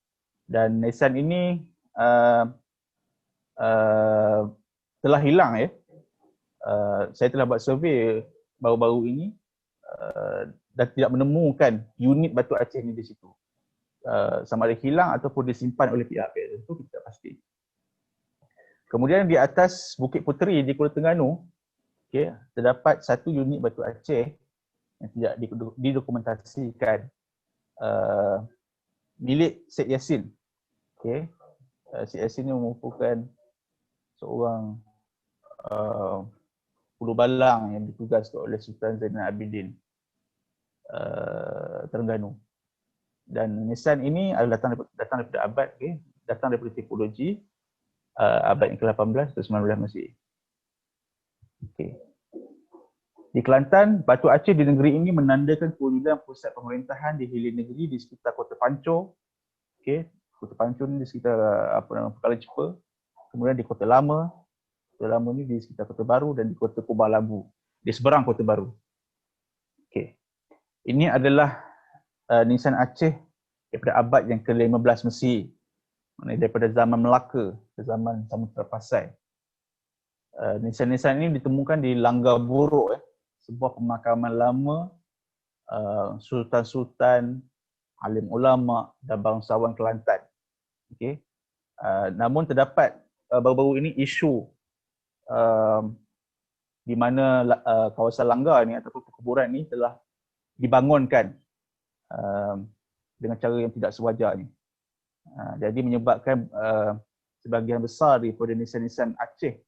Dan nisan ini telah hilang saya telah buat survey baru-baru ini dan tidak menemukan unit batu Aceh ini di situ. Sama ada hilang ataupun disimpan oleh pihak-pihak tertentu, kita tak pasti. Kemudian di atas Bukit Puteri di Kuala Terengganu, Okay. Terdapat satu unit batu Aceh yang tidak didokumentasikan milik Syed Yassin. Okay. Syed Yassin ini merupakan seorang Ulu Balang yang ditugaskan oleh Sultan Zainal Abidin Terengganu. Dan nisan ini adalah datang daripada abad, datang daripada tipologi abad yang ke-18 atau 19 Mesir. Okay. Di Kelantan, Batu Aceh di negeri ini menandakan kewujudan pusat pemerintahan di hilir negeri di sekitar Kota Pancur. Okay. Kota Pancur ni di sekitar Pekala Cepa. Kemudian di Kota Lama. Kota Lama ni di sekitar Kota Baru dan di Kota Kubah Labu. Di seberang Kota Baru. Okay. Ini adalah nisan Aceh daripada abad yang ke-15 Mesir. Daripada zaman Melaka ke zaman Samudra Pasai. Nisan-nisan ini ditemukan di Langgar Buruk, sebuah pemakaman lama sultan-sultan, alim ulama dan bangsawan Kelantan. Okay. Namun terdapat baru-baru ini isu di mana kawasan Langgar ni ataupun perkuburan ni telah dibangunkan dengan cara yang tidak sewajarnya. Jadi menyebabkan sebahagian besar daripada nisan-nisan Aceh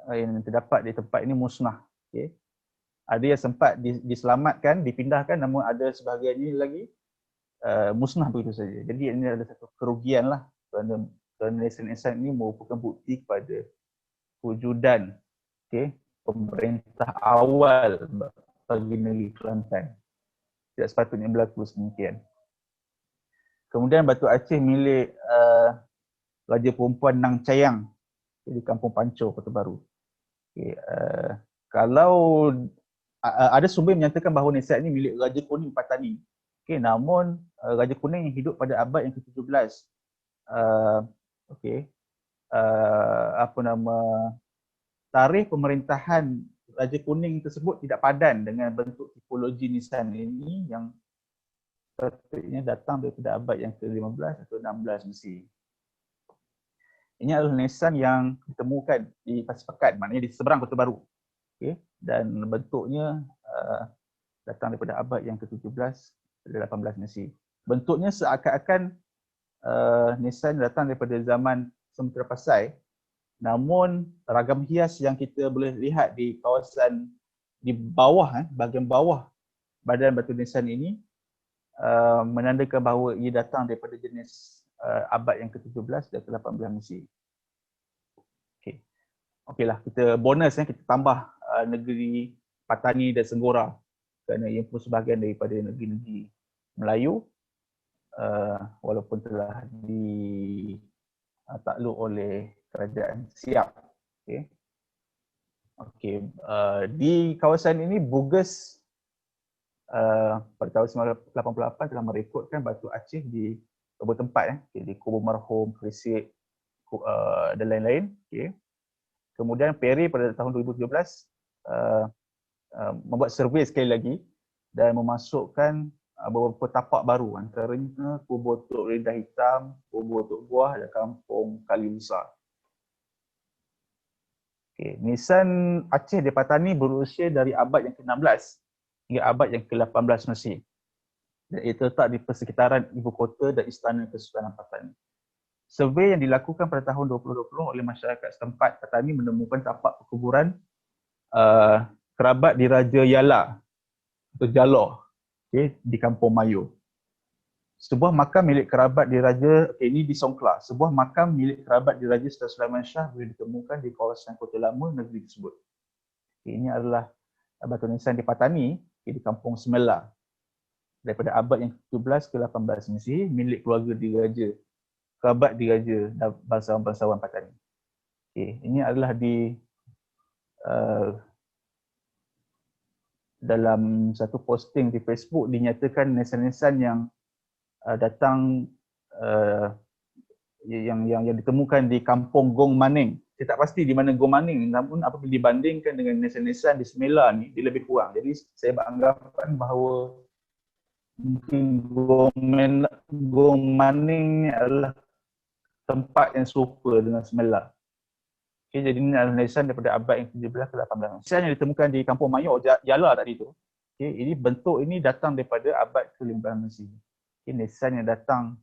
yang terdapat di tempat ini musnah. Okay. Ada yang sempat diselamatkan, dipindahkan, namun ada sebahagian ini lagi musnah begitu saja. Jadi ini adalah satu kerugian lah kerana nisan-nisan ini merupakan bukti kepada wujudan pemerintah awal bagi negeri Kelantan. Tidak sepatutnya berlaku sedemikian. Kemudian Batu Aceh milik Raja Perempuan Nang Cayang di Kampung Pancur, Kota Baru. Okay, kalau ada sumber yang menyatakan bahawa nisan ini milik Raja Kuning Patani. Okay, namun Raja Kuning yang hidup pada abad yang ke-17, tarikh pemerintahan Raja Kuning tersebut tidak padan dengan bentuk tipologi nisan ini yang sepatutnya datang daripada abad yang ke-15 atau 16 Mesir. Ini adalah nisan yang ditemukan di Pasir Pekat, maknanya di seberang Kota Baru. Okay. Dan bentuknya datang daripada abad yang ke-17 dan 18 Mesir. Bentuknya seakan-akan nisan datang daripada zaman Samudra Pasai, namun ragam hias yang kita boleh lihat di kawasan di bawah, bahagian bawah badan batu nisan ini menandakan bahawa ia datang daripada jenis abad yang ke-17 dan ke-18 Mesir. Okeylah, kita bonus kita tambah negeri Patani dan Senggora kerana ia pun sebahagian daripada negeri-negeri Melayu walaupun telah ditakluk oleh kerajaan Siap. Di kawasan ini Bugis pada tahun 1988 telah merekodkan Batu Aceh di beberapa tempat di Kubur Marhum, Kerisik dan lain-lain. Kemudian Perry pada tahun 2017 membuat survey sekali lagi dan memasukkan beberapa tapak baru, antaranya Kubur Tok Redah Hitam, Kubur Tok Buah dan Kampung Kali Besar. Nisan Aceh di Patani berusia dari abad yang ke-16 hingga abad yang ke-18 Mesir. Dan ia terletak di persekitaran ibu kota dan istana Kesultanan Patani. Survey yang dilakukan pada tahun 2020 oleh masyarakat setempat Patani menemukan tapak perkuburan kerabat Diraja Yala atau Jaloh di Kampung Mayo. Sebuah makam milik kerabat Diraja, ini di Songkla, sebuah makam milik kerabat Diraja Sultan Sulaiman Shah boleh ditemukan di kawasan Kota Lama negeri tersebut. Ini adalah batu nisan di Patani di Kampung Semela daripada abad yang ke-17 ke 18 Mesir milik keluarga Diraja, kerabat Diraja dan bangsawan-bangsawan Patani. Ini adalah di dalam satu posting di Facebook dinyatakan nisan-nisan yang datang yang ditemukan di Kampung Gong Maning. Saya tak pasti di mana Gong Maning, namun apabila dibandingkan dengan nisan-nisan di Semela ni, dia lebih kurang. Jadi saya beranggapan bahawa mungkin Gong Maning ni adalah tempat yang serupa dengan Semela. Okay, jadi ini adalah nisan daripada abad yang 17 ke 18. Nisan yang ditemukan di Kampung Mayor, Yala tadi tu. Okay, ini bentuk ini datang daripada abad ke-15 Masihi. Okay, nisan yang datang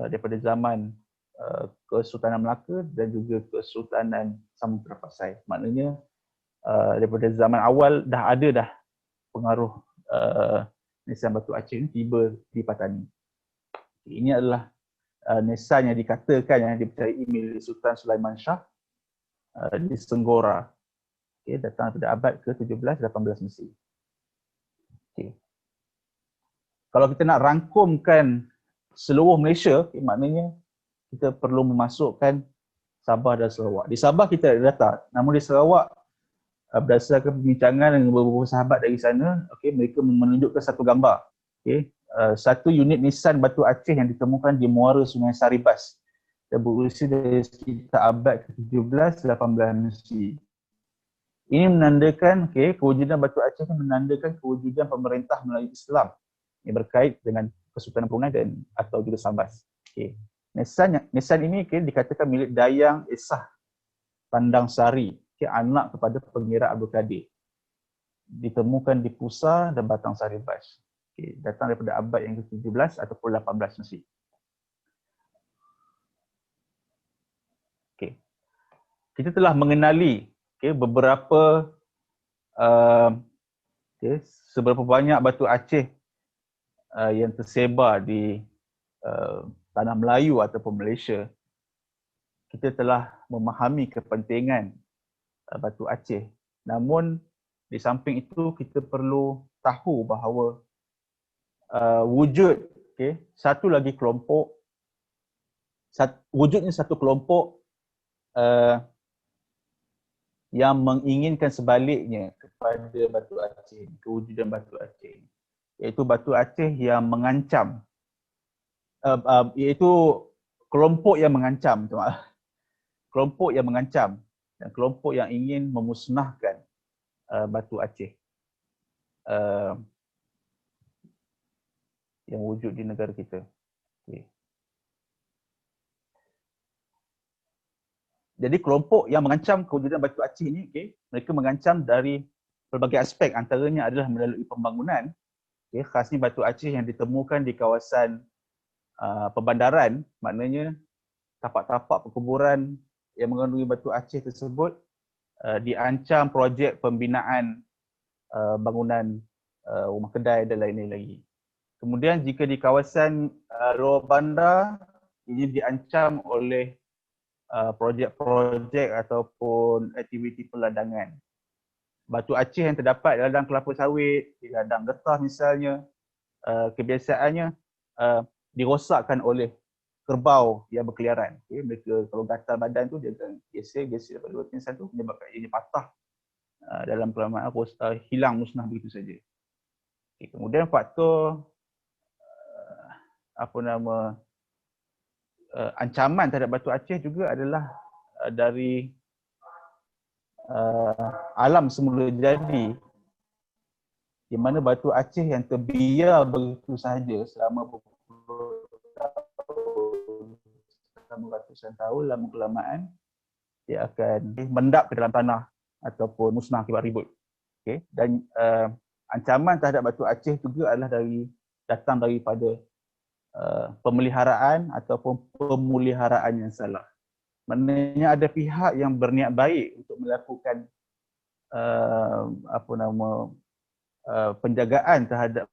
daripada zaman Kesultanan Melaka dan juga Kesultanan Samudra Pasai. Maknanya daripada zaman awal dah ada pengaruh nisan batu Aceh ini tiba di Patani. Okay, ini adalah nisan yang dikatakan yang dipercayai milik Sultan Sulaiman Shah di Senggora. Okay, datang pada abad ke-17-18 Mesir. Okay. Kalau kita nak rangkumkan seluruh Malaysia, okay, maknanya kita perlu memasukkan Sabah dan Sarawak. Di Sabah kita ada data, namun di Sarawak berdasarkan perbincangan dengan beberapa sahabat dari sana, okay, mereka menunjukkan satu gambar. Okay. Satu unit nisan batu Aceh yang ditemukan di muara Sungai Saribas dan berusia dari sekitar abad ke-17-18 Mesir. Ini menandakan kewujudan batu Aceh ini menandakan kewujudan pemerintah Melayu Islam yang berkait dengan Kesultanan Brunei dan atau juga Sambas. Nisan ini dikatakan milik Dayang Esah Pandang Sari, anak kepada pengira Abdul Kadir. Ditemukan di Pusa dan Batang Saribas. Datang daripada abad yang ke-17 ataupun 18 Mesir. Kita telah mengenali beberapa seberapa banyak batu Aceh yang tersebar di tanah Melayu ataupun Malaysia. Kita telah memahami kepentingan batu Aceh. Namun di samping itu kita perlu tahu bahawa wujud satu lagi kelompok, wujudnya satu kelompok yang menginginkan sebaliknya kepada batu Aceh, kewujudan batu Aceh, iaitu batu Aceh yang mengancam, iaitu kelompok yang mengancam, kelompok yang mengancam dan kelompok yang ingin memusnahkan batu Aceh yang wujud di negara kita. Jadi kelompok yang mengancam kewujudan batu Aceh ini, mereka mengancam dari pelbagai aspek, antaranya adalah melalui pembangunan. Khasnya batu Aceh yang ditemukan di kawasan perbandaran, maknanya tapak-tapak perkuburan yang mengandungi batu Aceh tersebut diancam projek pembinaan bangunan rumah kedai dan lain-lain lagi. Kemudian jika di kawasan luar bandar, ini diancam oleh projek-projek ataupun aktiviti pelandangan. Batu Aceh yang terdapat di ladang kelapa sawit, di ladang getah misalnya, kebiasaannya dirosakkan oleh kerbau yang berkeliaran. Mereka kalau gatal badan tu dia akan gesek daripada luar tu menyebabkan ini patah dalam pelamaan hilang musnah begitu saja. Kemudian faktor ancaman terhadap batu Aceh juga adalah dari alam semula jadi, di mana batu Aceh yang terbiar begitu sahaja selama ratusan tahun, lama kelamaan dia akan mendap ke dalam tanah ataupun musnah akibat ribut. Dan ancaman terhadap batu Aceh juga adalah datang daripada pemeliharaan ataupun pemuliharaan yang salah. Maknanya ada pihak yang berniat baik untuk melakukan penjagaan terhadap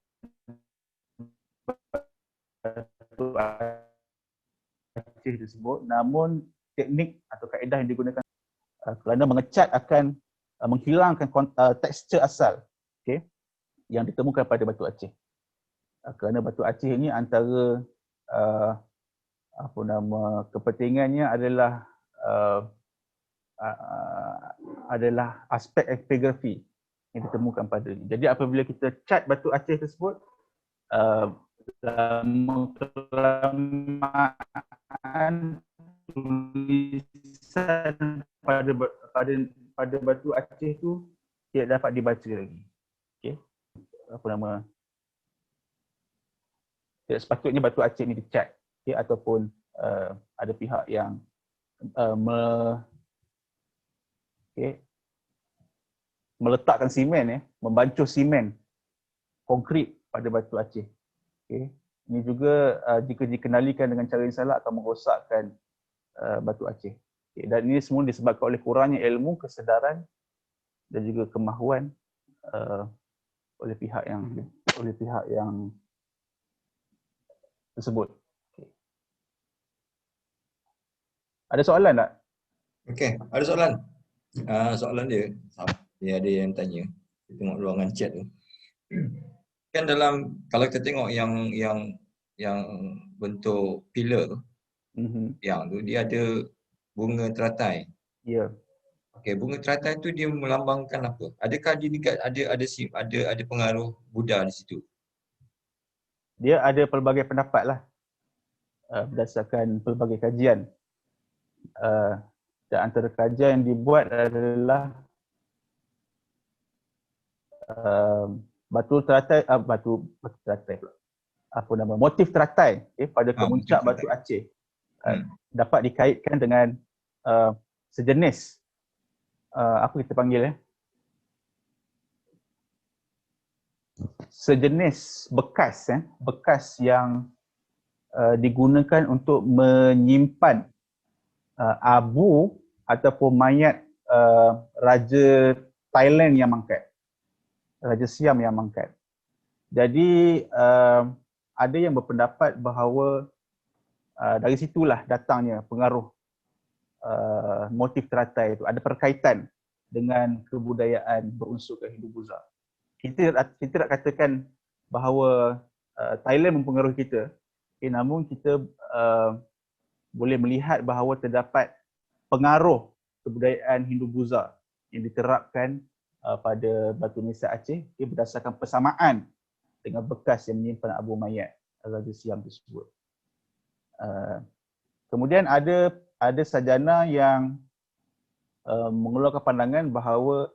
batu Aceh tersebut, namun teknik atau kaedah yang digunakan kerana mengecat akan menghilangkan tekstur asal yang ditemukan pada batu Aceh. Kerana batu Aceh ini antara kepentingannya adalah aspek epigrafi yang ditemukan pada ini. Jadi apabila kita cat batu Aceh tersebut, lama kelamaan tulisan pada batu Aceh itu tidak dapat dibaca lagi. Tidak sepatutnya batu Aceh ini dicat, ataupun ada pihak yang Okay. Meletakkan simen, membancuh simen konkrit pada Batu Aceh. Okay. Ini juga jika dikenalikan dengan cara yang salah akan merosakkan Batu Aceh. Okay. Dan ini semua disebabkan oleh kurangnya ilmu, kesedaran dan juga kemahuan oleh pihak yang tersebut. Okay. Ada soalan tak? Okey, ada soalan. Soalan dia ada yang tanya. Kita tengok ruangan chat tu. Kan kalau kita tengok yang bentuk pillar tu, yang tu dia ada bunga teratai. Ya. Okey, bunga teratai tu dia melambangkan apa? Adakah dia ada pengaruh Buddha di situ? Dia ada pelbagai pendapat lah berdasarkan pelbagai kajian. Dan antara kajian yang dibuat adalah batu teratai pula. Apa nama? Motif teratai pada kemuncak Batu Aceh dapat dikaitkan dengan sejenis apa kita panggil sejenis bekas yang digunakan untuk menyimpan abu ataupun mayat Raja Thailand yang mangkat, Raja Siam yang mangkat. Jadi ada yang berpendapat bahawa dari situlah datangnya pengaruh motif teratai itu, ada perkaitan dengan kebudayaan berunsurkan Hindu-Buddha. Kita tak katakan bahawa Thailand mempengaruhi kita, namun kita boleh melihat bahawa terdapat pengaruh kebudayaan Hindu-Buddha yang diterapkan pada Batu Nisan Aceh berdasarkan persamaan dengan bekas yang menyimpan abu mayat Raja Siam tersebut. Kemudian ada sarjana yang mengeluarkan pandangan bahawa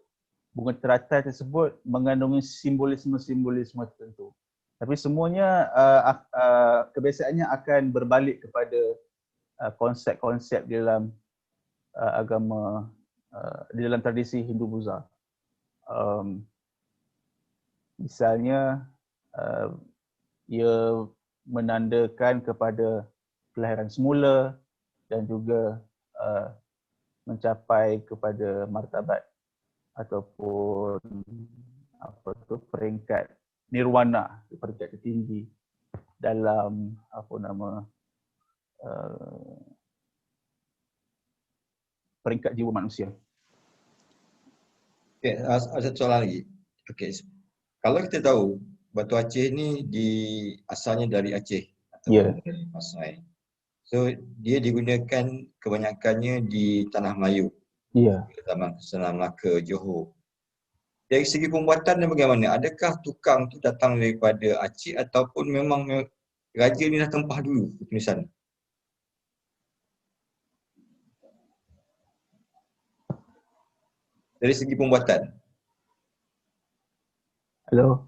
bunga teratai tersebut mengandungi simbolisme tertentu. Tapi semuanya kebiasaannya akan berbalik kepada konsep-konsep di dalam agama, di dalam tradisi Hindu-Buddha. Misalnya ia menandakan kepada kelahiran semula dan juga mencapai kepada martabat ataupun peringkat nirwana, peringkat tertinggi dalam peringkat jiwa manusia. Okey, ada satu soalan lagi. Okey, kalau kita tahu Batu Aceh ni asalnya dari Aceh ataupun dari Pasai. So dia digunakan kebanyakannya di Tanah Melayu. Ya. Zaman Senam Melaka, Johor. Dari segi pembuatan bagaimana? Adakah tukang tu datang daripada Aceh ataupun memang raja ni dah tempah dulu tulisan? Dari segi pembuatan. Hello.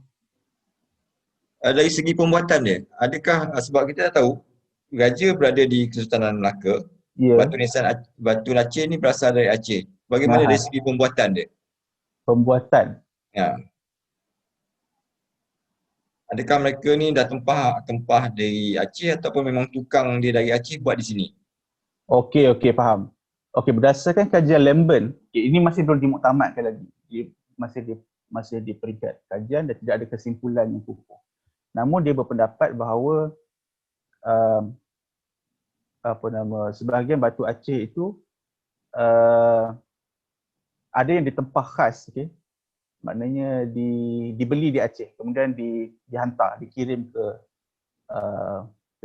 Dari segi pembuatan dia, adakah sebab kita dah tahu raja berada di Kesultanan Melaka, Batu Aceh ni berasal dari Aceh. Bagaimana dari segi pembuatan dia? Pembuatan. Ya. Adakah mereka ni dah tempah dari Aceh ataupun memang tukang dia dari Aceh buat di sini? Okey, faham. Okey, berdasarkan kajian Lemben, ini masih belum dimuktamadkan lagi. Masih di peringkat kajian dan tidak ada kesimpulan yang kukuh. Namun dia berpendapat bahawa sebahagian Batu Aceh itu ada yang ditempah khas, maknanya dibeli di Aceh, kemudian dihantar, dikirim ke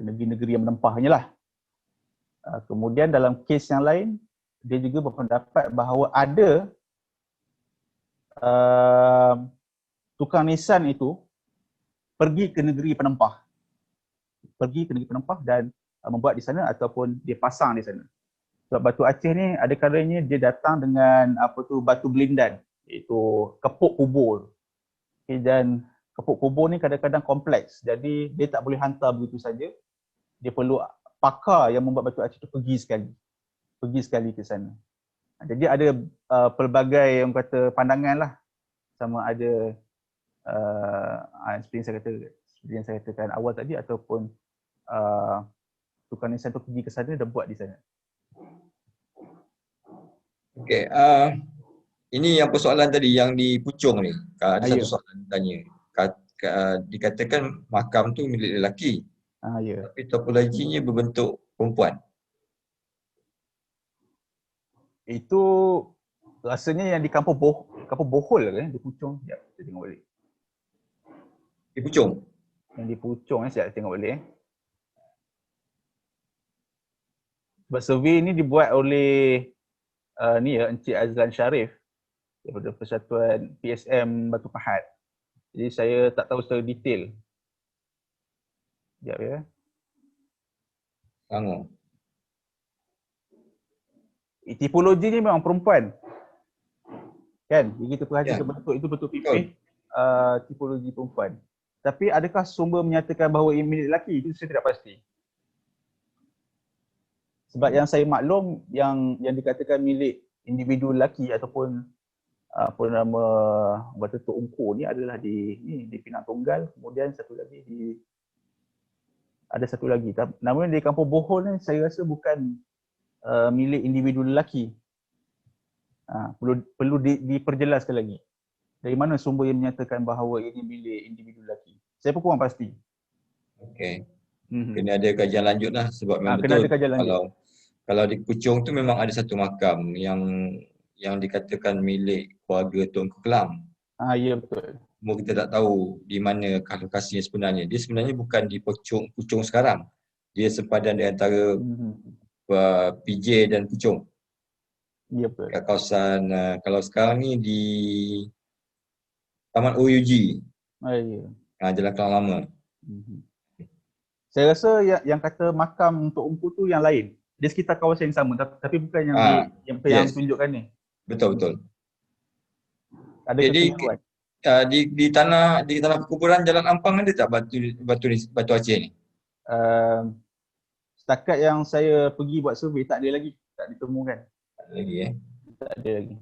negeri-negeri yang menempahnya lah. Kemudian dalam kes yang lain, dia juga berpendapat bahawa ada tukang nisan itu pergi ke negeri penempah dan membuat di sana ataupun dia pasang di sana. Sebab Batu Aceh ni ada kalanya dia datang dengan batu belindan, iaitu kepuk kubur. Dan kepuk kubur ni kadang-kadang kompleks, jadi dia tak boleh hantar begitu saja. Dia perlu pakar yang membuat Batu Aceh tu pergi sekali ke sana. Jadi ada pelbagai yang kata pandangan lah, sama ada seperti yang saya katakan awal tadi, ataupun tukang nisan tu pergi ke sana dan buat di sana. Okey, ini yang persoalan tadi yang di Puchong ni. Ada satu Ya. soalan tanya. Dikatakan makam tu milik lelaki, Ya. tapi topologinya berbentuk perempuan. Itu rasanya yang di Kampung Bohol kan, di Puchong. Sekejap, saya tengok balik. Di Puchong? Yang di Puchong saya tengok balik. Sebab survey ni dibuat oleh Encik Azlan Sharif daripada Persatuan PSM Batu Pahat. Jadi saya tak tahu secara detail. Sekejap ya. Selangor. Tipologi ni memang perempuan. Kan? Jadi kita perhati Ya. bentuk itu betul pipih tipologi perempuan. Tapi adakah sumber menyatakan bahawa ia milik lelaki? Itu saya tidak pasti. Sebab yang saya maklum yang dikatakan milik individu lelaki ataupun apa nama Batu Tok Ungku ni adalah di Pinang Tunggal, kemudian ada satu lagi. Namun di Kampung Bohol ni saya rasa bukan milik individu lelaki. Perlu diperjelaskan lagi. Dari mana sumber yang menyatakan bahawa ini milik individu lelaki? Saya pun kurang pasti. Okey. Kena ada kajian lanjut lah, sebab memang betul kalau di Puchong tu memang ada satu makam yang dikatakan milik keluarga Tunku Kelang. Ya betul. Cuma kita tak tahu di mana lokasinya sebenarnya. Dia sebenarnya bukan di Puchong sekarang. Dia sepadan di antara PJ dan Puchong. Ya betul. Kat kawasan kalau sekarang ni di Taman OUG. Ya. Jalan Kelang Lama. Saya rasa yang kata makam untuk Ungku tu yang lain. Dia sekitar kawasan yang sama tapi bukan yang tunjukkan ni. Betul. Ada jadi kekeliruan. di tanah perkuburan Jalan Ampang ada tak batu Aceh ni? Setakat yang saya pergi buat survey tak ada lagi, tak ditemukan. Tak ada lagi Tak ada lagi.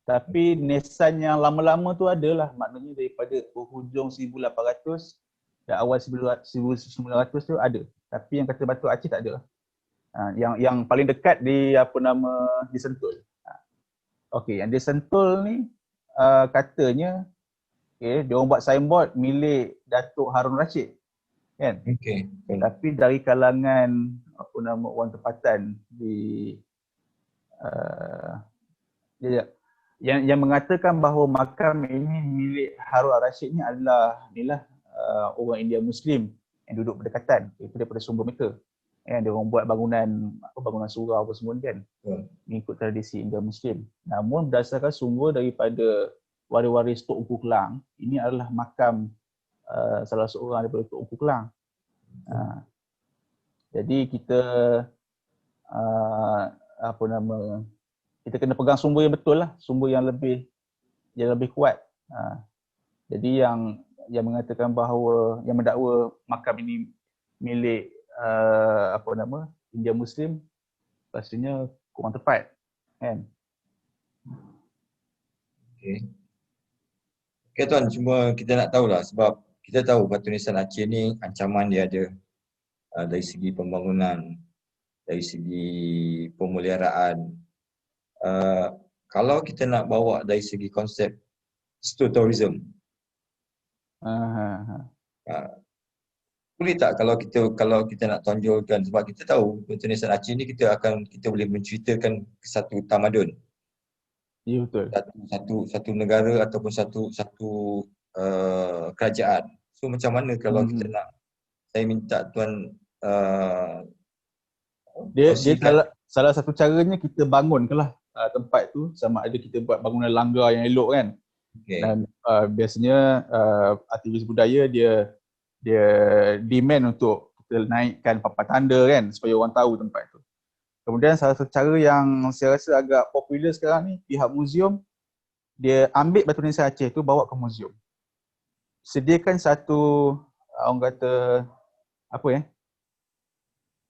Tapi nisan yang lama-lama tu adalah, maknanya daripada hujung 1800 dan awal 1900 tu ada. Tapi yang kata Batu Aceh tak ada. Yang paling dekat di di Sentul. Okey, yang di Sentul ni katanya dia orang buat signboard milik Datuk Harun Rashid. Kan? Okey. Tapi dari kalangan orang tempatan di yang mengatakan bahawa makam ini milik Harun Rashid ni adalah orang India Muslim yang duduk berdekatan, itu daripada sumber mereka. Dia orang buat bangunan surau apa semua kan, mengikut tradisi India Muslim. Namun berdasarkan sumber daripada waris-waris Tok Ungku Kelang, ini adalah makam salah seorang daripada Tok Ungku Kelang. Jadi kita kita kena pegang sumber yang betul lah, sumber yang lebih kuat. Jadi yang mengatakan bahawa, yang mendakwa makam ini milik India Muslim, rasanya kurang tepat, kan? Okey tuan, cuma kita nak tahulah, sebab kita tahu batu nisan Aceh ni ancaman dia ada dari segi pembangunan, dari segi pemeliharaan. Kalau kita nak bawa dari segi konsep tourism, boleh tak kalau kita nak tonjolkan, sebab kita tahu batu nisan Aceh ni kita boleh menceritakan satu tamadun. Ya betul. Satu negara ataupun satu kerajaan. So macam mana kalau kita nak, saya minta tuan dia salah satu caranya kita bangunkanlah tempat tu, sama ada kita buat bangunan langgar yang elok kan. Dan biasanya aktivis budaya dia demand untuk kita naikkan papan tanda kan, supaya orang tahu tempat tu. Kemudian salah satu cara yang saya rasa agak popular sekarang ni, pihak muzium dia ambil batu nisan Aceh tu bawa ke muzium. Sediakan satu orang kata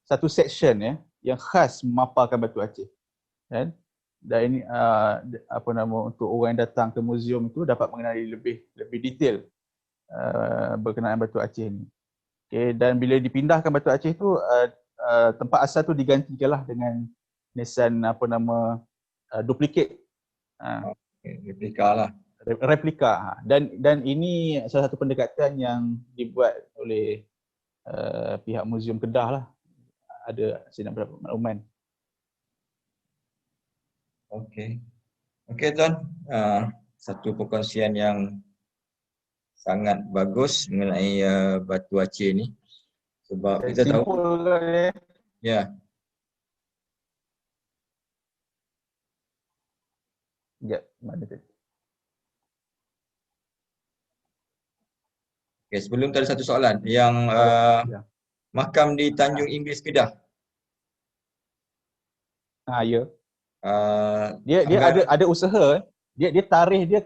satu section yang khas memaparkan batu Aceh. kan? Dan ini apa nama, untuk orang yang datang ke muzium itu dapat mengenali lebih detail berkenaan Batu Aceh ni. Okay, dan bila dipindahkan Batu Aceh tu, tempat asal tu digantikanlah dengan nisan apa nama, duplicate, Replika lah. replika. Dan ini salah satu pendekatan yang dibuat oleh pihak Muzium Kedah lah. Ada saya nak berapa makluman. Okey. Okey tuan, satu perkongsian yang sangat bagus mengenai Batu Aceh ni. Sebab kita tahu, Simpul ya, ya, mana tadi? okay, sebelum tadi satu soalan yang Ya. makam di Tanjung Inggeris Kedah. Ya. Uh, Dia ada usaha. Dia tarikh dia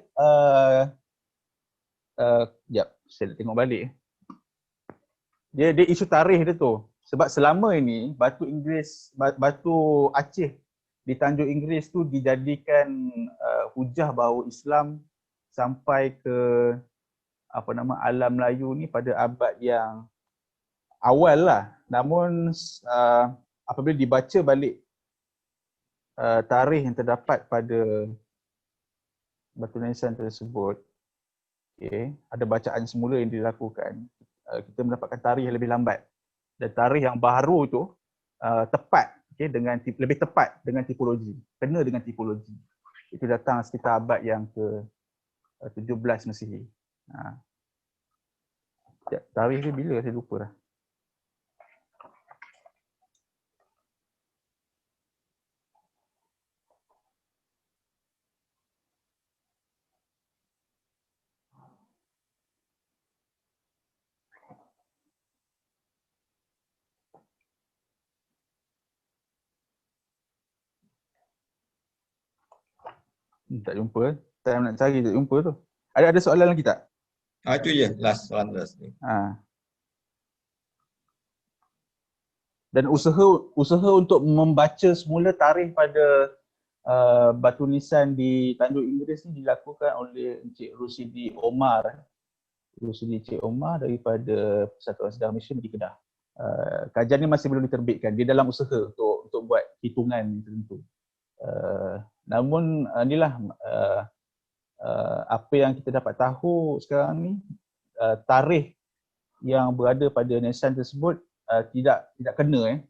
jap, saya nak tengok balik. Dia isu tarikh dia tu. Sebab selama ini batu Aceh di Tanjung Inggeris tu dijadikan hujah bahawa Islam sampai ke apa nama, alam Melayu ni pada abad yang awal lah. Namun apabila dibaca balik tarikh yang terdapat pada batu nisan tersebut, ada bacaan semula yang dilakukan, kita mendapatkan tarikh yang lebih lambat. Dan tarikh yang baru tu tepat, dengan lebih tepat dengan tipologi, kena dengan tipologi. Itu datang sekitar abad yang ke-17 Masihi. Tarikh dia bila saya lupa dah. Tak jumpa. Time nak cari tak jumpa tu. Ada soalan lagi tak? itu je, last soalan last ni. Dan usaha untuk membaca semula tarikh pada batu nisan di Tanjung Inggeris ni dilakukan oleh Encik Rusidi Omar. Rusidi Encik Omar daripada Persatuan Sejarah Malaysia di Kedah. Kajian ni masih belum diterbitkan. Dia dalam usaha untuk buat hitungan tertentu. Namun inilah apa yang kita dapat tahu sekarang ni, tarikh yang berada pada nisan tersebut tidak kena,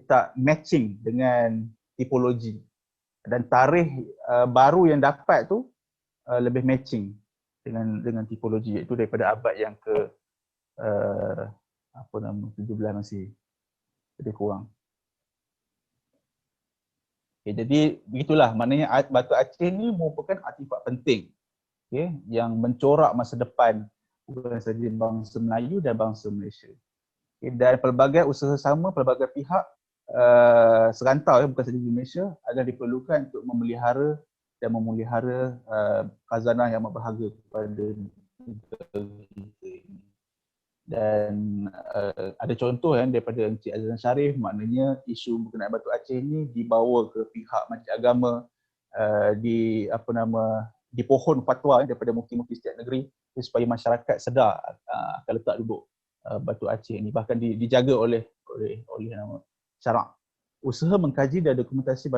tak matching dengan tipologi. Dan tarikh baru yang dapat tu lebih matching dengan tipologi, iaitu daripada abad yang ke 17 Masihi, lebih kurang. Jadi begitulah, maknanya Batu Aceh ni merupakan artifak penting yang mencorak masa depan bukan sahaja bangsa Melayu dan bangsa Malaysia. Dan pelbagai usaha sama, pelbagai pihak serantau, bukan sahaja di Malaysia, adalah diperlukan untuk memelihara dan memelihara khazanah yang berharga kepada negara kita ini. Dan ada contoh daripada Encik Azlan Sharif, maknanya isu berkenaan Batu Aceh ni dibawa ke pihak Majlis Agama, dipohon fatwa daripada mufti-mufti setiap negeri supaya masyarakat sedar akan letak duduk Batu Aceh ni, bahkan dijaga oleh syarak. Usaha mengkaji dan dokumentasi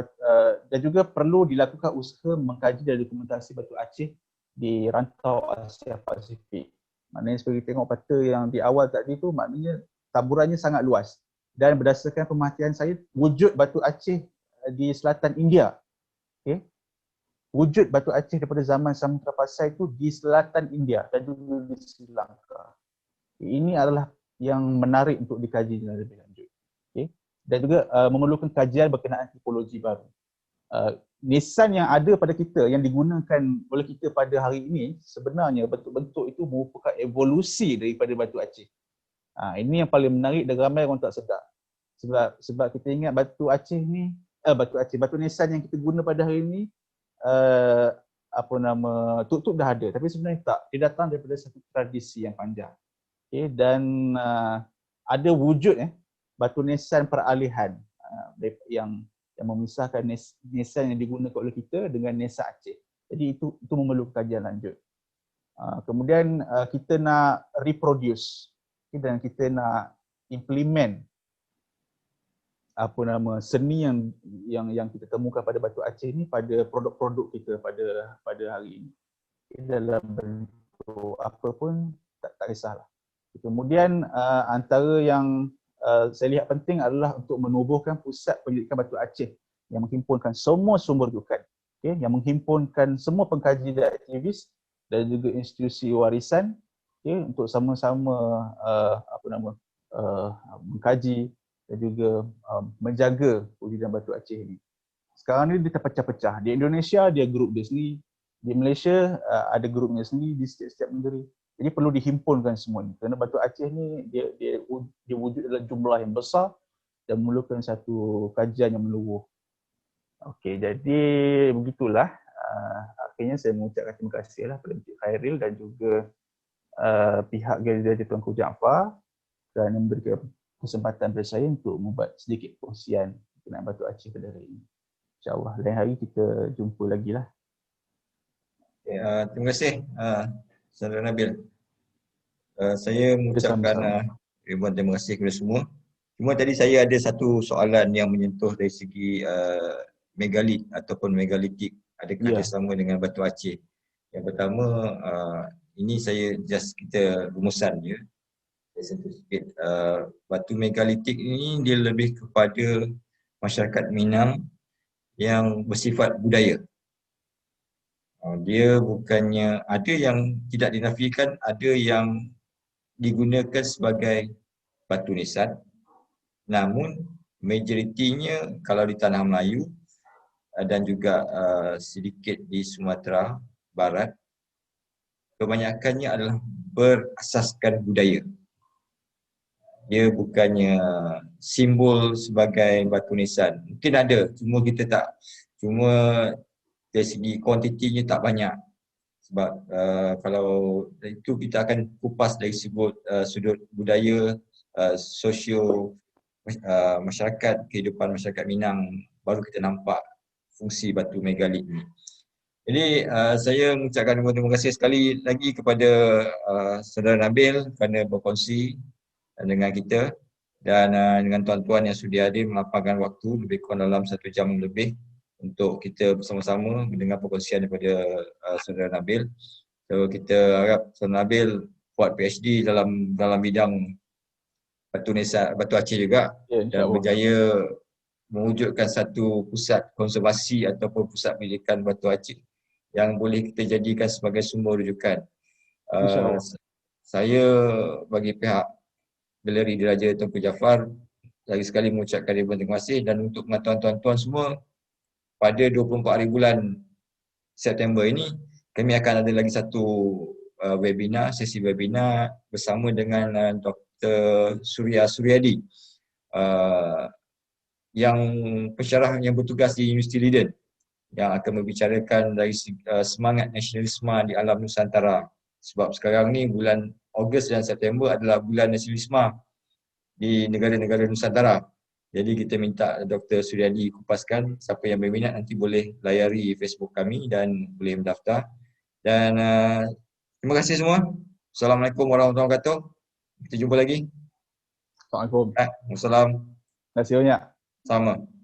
dan juga perlu dilakukan usaha mengkaji dan dokumentasi Batu Aceh di rantau Asia Pasifik. Maknanya seperti tengok peta yang di awal tadi tu, maknanya taburannya sangat luas. Dan berdasarkan pemerhatian saya, wujud Batu Aceh di selatan India, wujud Batu Aceh daripada zaman Samudra Pasai itu di selatan India dan juga di Sri Lanka. Ini adalah yang menarik untuk dikaji lebih lanjut. Dan juga memerlukan kajian berkenaan tipologi baru. Nisan yang ada pada kita, yang digunakan oleh kita pada hari ini, sebenarnya bentuk-bentuk itu merupakan evolusi daripada Batu Aceh. Ini yang paling menarik dan ramai orang tak sedar. Sebab kita ingat Batu Aceh ni, Batu nisan yang kita guna pada hari ini, tutup dah ada, tapi sebenarnya tak. Dia datang daripada satu tradisi yang panjang. Dan ada wujud batu nisan peralihan yang yang memisahkan Nesan yang digunakan oleh kita dengan Nesan Aceh. Jadi itu memerlukan kajian lanjut. Kemudian kita nak reproduce dan kita nak implement seni yang kita temukan pada Batu Aceh ni pada produk-produk kita pada hari ini. Dalam bentuk apa pun tak kisahlah. Kemudian antara yang saya lihat penting adalah untuk menubuhkan pusat penyelidikan Batu Aceh yang menghimpunkan semua sumber rujukan, yang menghimpunkan semua pengkaji dan aktivis dan juga institusi warisan, untuk sama-sama mengkaji dan juga menjaga wujudan Batu Aceh ini. Sekarang ni dia terpecah-pecah. Di Indonesia dia grup dia sendiri, di Malaysia ada grupnya sendiri di setiap negeri. Jadi perlu dihimpunkan semua ini. Kerana Batu Aceh ni dia wujud dalam jumlah yang besar dan memerlukan satu kajian yang menyeluruh. Okey, jadi begitulah. Akhirnya saya mengucapkan terima kasihlah kepada Encik Khairil dan juga pihak Galeri Tuanku Jaafar kerana memberikan kesempatan kepada saya untuk membuat sedikit kongsian berkenaan Batu Aceh pada hari ini. InsyaAllah lain hari kita jumpa lagi lah. Terima kasih Saudara Nabil. Saya mengucapkan ribuan terima kasih kepada semua. Cuma tadi saya ada satu soalan yang menyentuh dari segi megalit ataupun megalitik. Adakah sama dengan Batu Aceh? Yang pertama, ini saya kita rumusan je. Saya sentuh sikit. Batu megalitik ini dia lebih kepada masyarakat Minang yang bersifat budaya. Dia bukannya, ada yang tidak dinafikan, ada yang digunakan sebagai batu nisan. Namun majoritinya kalau di tanah Melayu dan juga sedikit di Sumatera Barat, kebanyakannya adalah berasaskan budaya. Dia bukannya simbol sebagai batu nisan. Mungkin ada, cuma dari segi kuantitinya tak banyak. Sebab kalau itu kita akan kupas dari sudut budaya, sosio masyarakat, kehidupan masyarakat Minang, baru kita nampak fungsi batu megalit ni. Jadi saya mengucapkan terima kasih sekali lagi kepada Saudara Nabil kerana berkongsi dengan kita dan dengan tuan-tuan yang sudi hadir melapangkan waktu lebih kurang dalam 1 jam lebih untuk kita bersama-sama mendengar perkongsian daripada Saudara Nabil. So kita harap Saudara Nabil buat PhD dalam bidang Batu Aceh juga, dan berjaya mewujudkan satu pusat konservasi ataupun pusat pendidikan Batu Aceh yang boleh kita jadikan sebagai sumber rujukan. Saya bagi pihak Galeri Diraja Tunku Jaafar lagi sekali mengucapkan ribuan terima kasih, dan untuk pengetahuan tuan-tuan semua, pada 24 hari bulan September ini kami akan ada lagi satu sesi webinar bersama dengan Dr. Surya Suryadi yang pensyarah yang bertugas di Universiti Leiden, yang akan membicarakan dari semangat nasionalisme di alam Nusantara. Sebab sekarang ni bulan Ogos dan September adalah bulan nasionalisme di negara-negara Nusantara. Jadi kita minta Dr. Suryadi kupaskan. Siapa yang berminat nanti boleh layari Facebook kami dan boleh mendaftar. Dan terima kasih semua. Assalamualaikum warahmatullahi wabarakatuh. Kita jumpa lagi. Assalamualaikum. Waalaikumsalam. Terima kasih banyak. Sama.